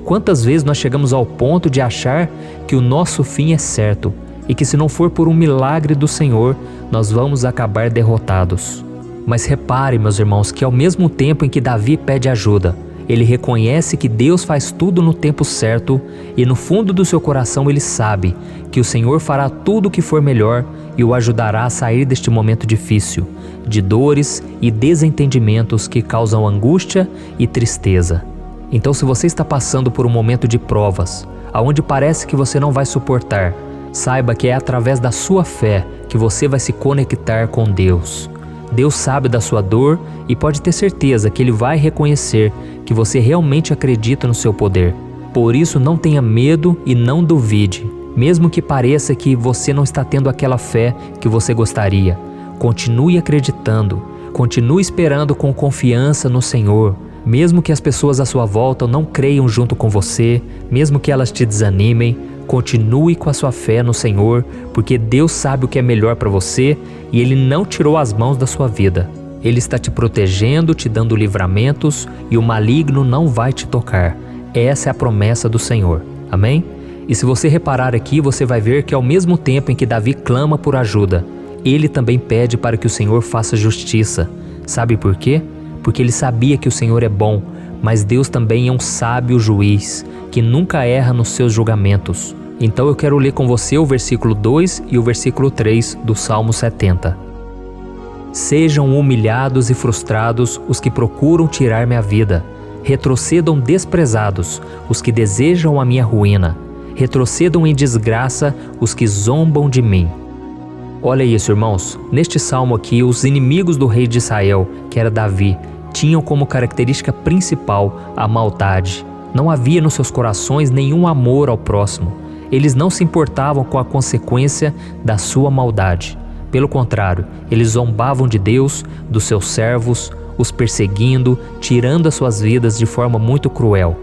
Quantas vezes nós chegamos ao ponto de achar que o nosso fim é certo e que se não for por um milagre do Senhor, nós vamos acabar derrotados? Mas repare, meus irmãos, que ao mesmo tempo em que Davi pede ajuda, ele reconhece que Deus faz tudo no tempo certo e no fundo do seu coração ele sabe que o Senhor fará tudo o que for melhor e o ajudará a sair deste momento difícil, de dores e desentendimentos que causam angústia e tristeza. Então, se você está passando por um momento de provas, aonde parece que você não vai suportar, saiba que é através da sua fé que você vai se conectar com Deus. Deus sabe da sua dor e pode ter certeza que Ele vai reconhecer que você realmente acredita no seu poder. Por isso, não tenha medo e não duvide, mesmo que pareça que você não está tendo aquela fé que você gostaria. Continue acreditando, continue esperando com confiança no Senhor. Mesmo que as pessoas à sua volta não creiam junto com você, mesmo que elas te desanimem, continue com a sua fé no Senhor, porque Deus sabe o que é melhor para você e Ele não tirou as mãos da sua vida. Ele está te protegendo, te dando livramentos e o maligno não vai te tocar. Essa é a promessa do Senhor. Amém? E se você reparar aqui, você vai ver que ao mesmo tempo em que Davi clama por ajuda, ele também pede para que o Senhor faça justiça. Sabe por quê? Porque ele sabia que o Senhor é bom, mas Deus também é um sábio juiz, que nunca erra nos seus julgamentos. Então eu quero ler com você o versículo 2 e o versículo 3 do Salmo 70. Sejam humilhados e frustrados os que procuram tirar-me a vida. Retrocedam desprezados os que desejam a minha ruína. Retrocedam em desgraça os que zombam de mim. Olha isso, irmãos. Neste salmo aqui, os inimigos do rei de Israel, que era Davi, tinham como característica principal a maldade. Não havia nos seus corações nenhum amor ao próximo. Eles não se importavam com a consequência da sua maldade. Pelo contrário, eles zombavam de Deus, dos seus servos, os perseguindo, tirando as suas vidas de forma muito cruel.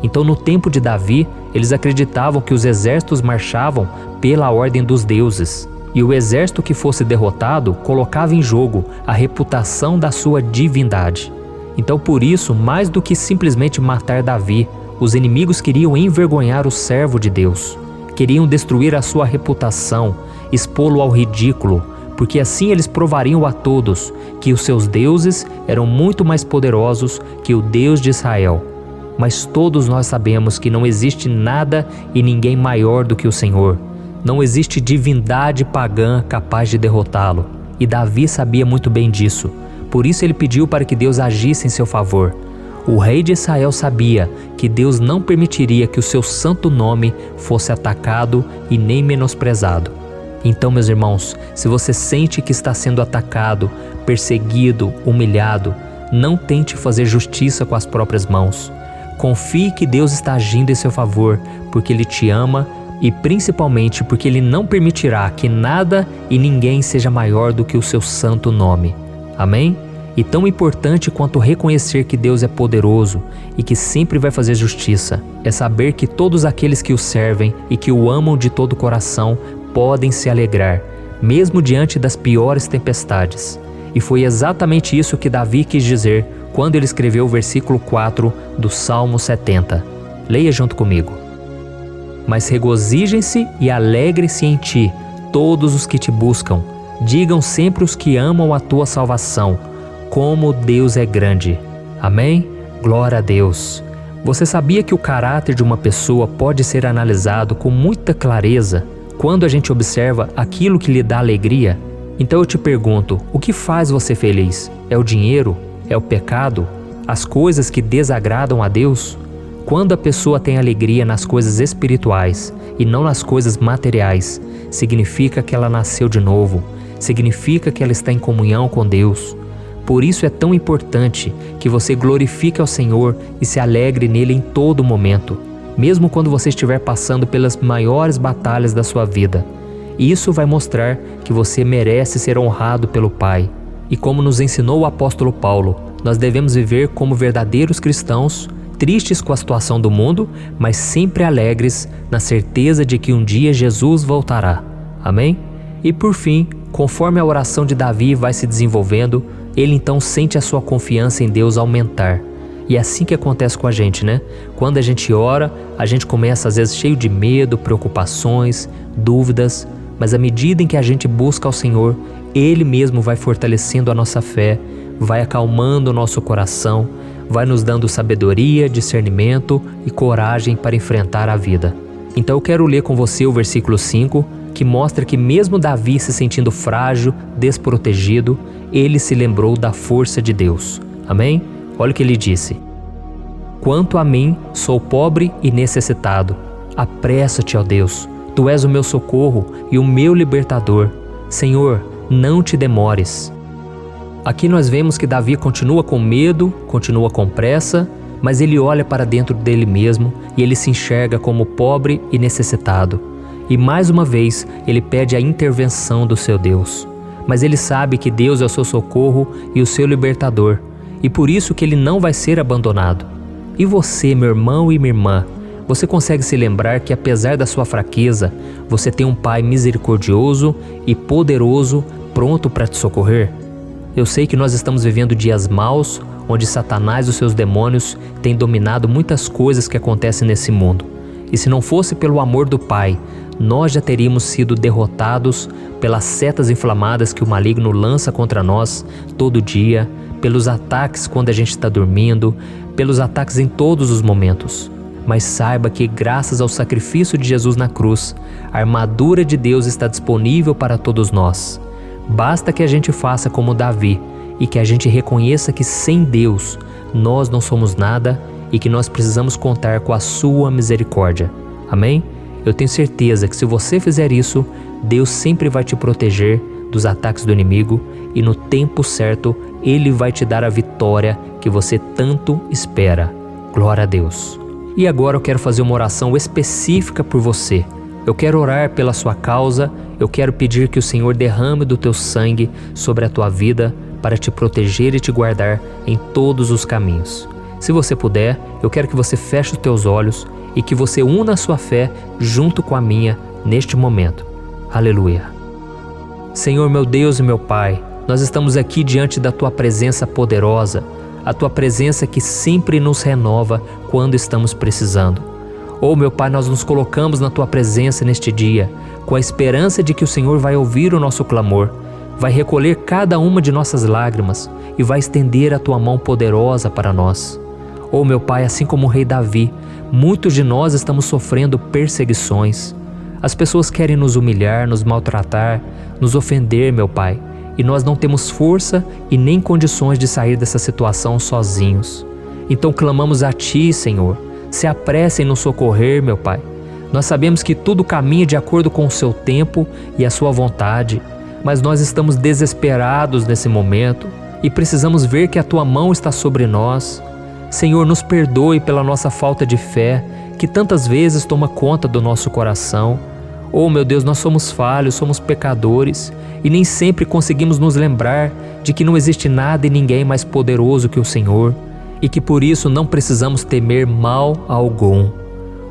Então, no tempo de Davi, eles acreditavam que os exércitos marchavam pela ordem dos deuses. E o exército que fosse derrotado colocava em jogo a reputação da sua divindade. Então, por isso, mais do que simplesmente matar Davi, os inimigos queriam envergonhar o servo de Deus. Queriam destruir a sua reputação, expô-lo ao ridículo, porque assim eles provariam a todos que os seus deuses eram muito mais poderosos que o Deus de Israel. Mas todos nós sabemos que não existe nada e ninguém maior do que o Senhor. Não existe divindade pagã capaz de derrotá-lo. E Davi sabia muito bem disso. Por isso ele pediu para que Deus agisse em seu favor. O rei de Israel sabia que Deus não permitiria que o seu santo nome fosse atacado e nem menosprezado. Então, meus irmãos, se você sente que está sendo atacado, perseguido, humilhado, não tente fazer justiça com as próprias mãos. Confie que Deus está agindo em seu favor, porque Ele te ama e principalmente porque Ele não permitirá que nada e ninguém seja maior do que o seu santo nome. Amém? E tão importante quanto reconhecer que Deus é poderoso e que sempre vai fazer justiça, é saber que todos aqueles que o servem e que o amam de todo o coração podem se alegrar, mesmo diante das piores tempestades. E foi exatamente isso que Davi quis dizer quando ele escreveu o versículo 4 do Salmo 70. Leia junto comigo. Mas regozijem-se e alegrem-se em ti, todos os que te buscam. Digam sempre os que amam a tua salvação, como Deus é grande. Amém? Glória a Deus. Você sabia que o caráter de uma pessoa pode ser analisado com muita clareza quando a gente observa aquilo que lhe dá alegria? Então eu te pergunto, o que faz você feliz? É o dinheiro? É o pecado? As coisas que desagradam a Deus? Quando a pessoa tem alegria nas coisas espirituais e não nas coisas materiais, significa que ela nasceu de novo, significa que ela está em comunhão com Deus. Por isso é tão importante que você glorifique ao Senhor e se alegre nele em todo momento, mesmo quando você estiver passando pelas maiores batalhas da sua vida. Isso vai mostrar que você merece ser honrado pelo Pai. E como nos ensinou o apóstolo Paulo, nós devemos viver como verdadeiros cristãos, tristes com a situação do mundo, mas sempre alegres na certeza de que um dia Jesus voltará. Amém? E por fim, conforme a oração de Davi vai se desenvolvendo, ele então sente a sua confiança em Deus aumentar. E é assim que acontece com a gente, né? Quando a gente ora, a gente começa às vezes cheio de medo, preocupações, dúvidas, mas à medida em que a gente busca ao Senhor, Ele mesmo vai fortalecendo a nossa fé, vai acalmando o nosso coração, vai nos dando sabedoria, discernimento e coragem para enfrentar a vida. Então eu quero ler com você o versículo 5, que mostra que mesmo Davi se sentindo frágil, desprotegido, ele se lembrou da força de Deus. Amém? Olha o que ele disse. Quanto a mim, sou pobre e necessitado. Apressa-te, ó Deus. Tu és o meu socorro e o meu libertador. Senhor, não te demores. Aqui nós vemos que Davi continua com medo, continua com pressa, mas ele olha para dentro dele mesmo e ele se enxerga como pobre e necessitado. E mais uma vez, ele pede a intervenção do seu Deus. Mas ele sabe que Deus é o seu socorro e o seu libertador, e por isso que ele não vai ser abandonado. E você, meu irmão e minha irmã, você consegue se lembrar que apesar da sua fraqueza, você tem um Pai misericordioso e poderoso pronto para te socorrer? Eu sei que nós estamos vivendo dias maus, onde Satanás e os seus demônios têm dominado muitas coisas que acontecem nesse mundo. E se não fosse pelo amor do Pai, nós já teríamos sido derrotados pelas setas inflamadas que o maligno lança contra nós todo dia, pelos ataques quando a gente está dormindo, pelos ataques em todos os momentos. Mas saiba que graças ao sacrifício de Jesus na cruz, a armadura de Deus está disponível para todos nós. Basta que a gente faça como Davi e que a gente reconheça que sem Deus nós não somos nada e que nós precisamos contar com a sua misericórdia. Amém? Eu tenho certeza que se você fizer isso, Deus sempre vai te proteger dos ataques do inimigo e no tempo certo Ele vai te dar a vitória que você tanto espera. Glória a Deus. E agora eu quero fazer uma oração específica por você. Eu quero orar pela sua causa, eu quero pedir que o Senhor derrame do teu sangue sobre a tua vida para te proteger e te guardar em todos os caminhos. Se você puder, eu quero que você feche os teus olhos e que você una a sua fé junto com a minha neste momento. Aleluia. Senhor, meu Deus e meu Pai, nós estamos aqui diante da Tua presença poderosa, a Tua presença que sempre nos renova quando estamos precisando. Oh, meu Pai, nós nos colocamos na Tua presença neste dia, com a esperança de que o Senhor vai ouvir o nosso clamor, vai recolher cada uma de nossas lágrimas e vai estender a Tua mão poderosa para nós. Oh, meu Pai, assim como o rei Davi, muitos de nós estamos sofrendo perseguições. As pessoas querem nos humilhar, nos maltratar, nos ofender, meu Pai, e nós não temos força e nem condições de sair dessa situação sozinhos. Então clamamos a Ti, Senhor. Se apresse em nos socorrer, meu Pai. Nós sabemos que tudo caminha de acordo com o Seu tempo e a Sua vontade, mas nós estamos desesperados nesse momento e precisamos ver que a Tua mão está sobre nós. Senhor, nos perdoe pela nossa falta de fé, que tantas vezes toma conta do nosso coração. Oh, meu Deus, nós somos falhos, somos pecadores e nem sempre conseguimos nos lembrar de que não existe nada e ninguém mais poderoso que o Senhor e que por isso não precisamos temer mal algum.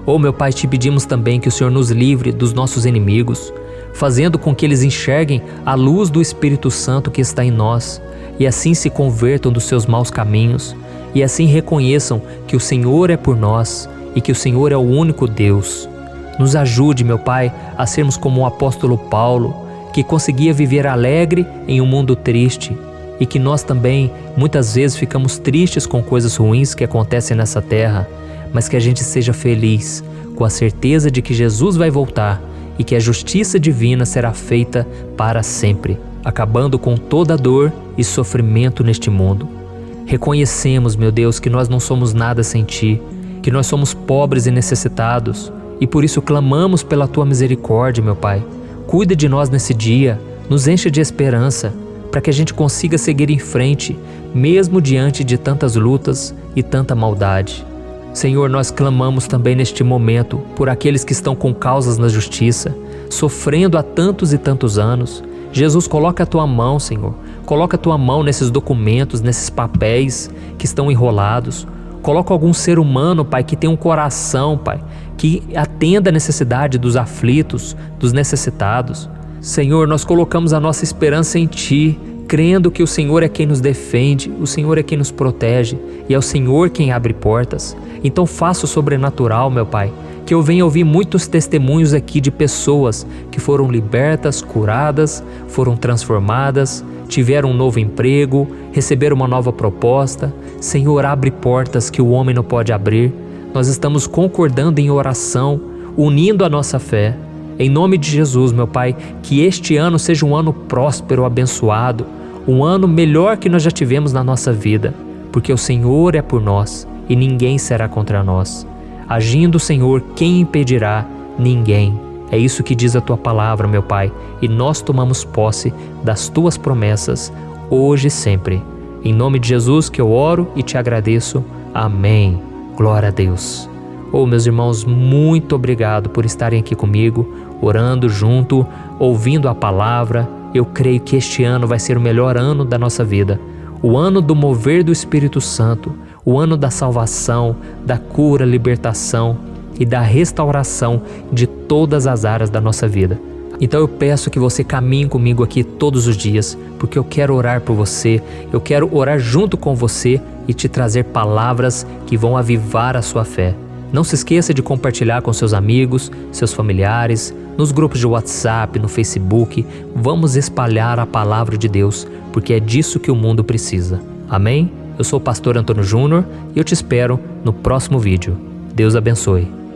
Oh, meu Pai, te pedimos também que o Senhor nos livre dos nossos inimigos, fazendo com que eles enxerguem a luz do Espírito Santo que está em nós e assim se convertam dos seus maus caminhos e assim reconheçam que o Senhor é por nós e que o Senhor é o único Deus. Nos ajude, meu Pai, a sermos como o apóstolo Paulo, que conseguia viver alegre em um mundo triste e que nós também muitas vezes ficamos tristes com coisas ruins que acontecem nessa terra, mas que a gente seja feliz com a certeza de que Jesus vai voltar e que a justiça divina será feita para sempre, acabando com toda dor e sofrimento neste mundo. Reconhecemos, meu Deus, que nós não somos nada sem Ti, que nós somos pobres e necessitados, e por isso clamamos pela Tua misericórdia, meu Pai. Cuida de nós nesse dia, nos enche de esperança, para que a gente consiga seguir em frente, mesmo diante de tantas lutas e tanta maldade. Senhor, nós clamamos também neste momento por aqueles que estão com causas na justiça, sofrendo há tantos e tantos anos. Jesus, coloca a Tua mão, Senhor. Coloca a Tua mão nesses documentos, nesses papéis que estão enrolados. Coloca algum ser humano, Pai, que tem um coração, Pai, que atenda a necessidade dos aflitos, dos necessitados. Senhor, nós colocamos a nossa esperança em Ti, crendo que o Senhor é quem nos defende, o Senhor é quem nos protege e é o Senhor quem abre portas. Então faça o sobrenatural, meu Pai, que eu venha ouvir muitos testemunhos aqui de pessoas que foram libertas, curadas, foram transformadas, tiveram um novo emprego, receberam uma nova proposta. Senhor, abre portas que o homem não pode abrir. Nós estamos concordando em oração, unindo a nossa fé. Em nome de Jesus, meu Pai, que este ano seja um ano próspero, abençoado, um ano melhor que nós já tivemos na nossa vida, porque o Senhor é por nós e ninguém será contra nós. Agindo o Senhor, quem impedirá? Ninguém. É isso que diz a Tua palavra, meu Pai, e nós tomamos posse das Tuas promessas, hoje e sempre. Em nome de Jesus que eu oro e te agradeço. Amém. Glória a Deus. Oh, meus irmãos, muito obrigado por estarem aqui comigo, orando junto, ouvindo a palavra. Eu creio que este ano vai ser o melhor ano da nossa vida. O ano do mover do Espírito Santo, o ano da salvação, da cura, libertação e da restauração de todas as áreas da nossa vida. Então eu peço que você caminhe comigo aqui todos os dias, porque eu quero orar por você, eu quero orar junto com você e te trazer palavras que vão avivar a sua fé. Não se esqueça de compartilhar com seus amigos, seus familiares, nos grupos de WhatsApp, no Facebook. Vamos espalhar a palavra de Deus, porque é disso que o mundo precisa. Amém? Eu sou o pastor Antônio Júnior e eu te espero no próximo vídeo. Deus abençoe.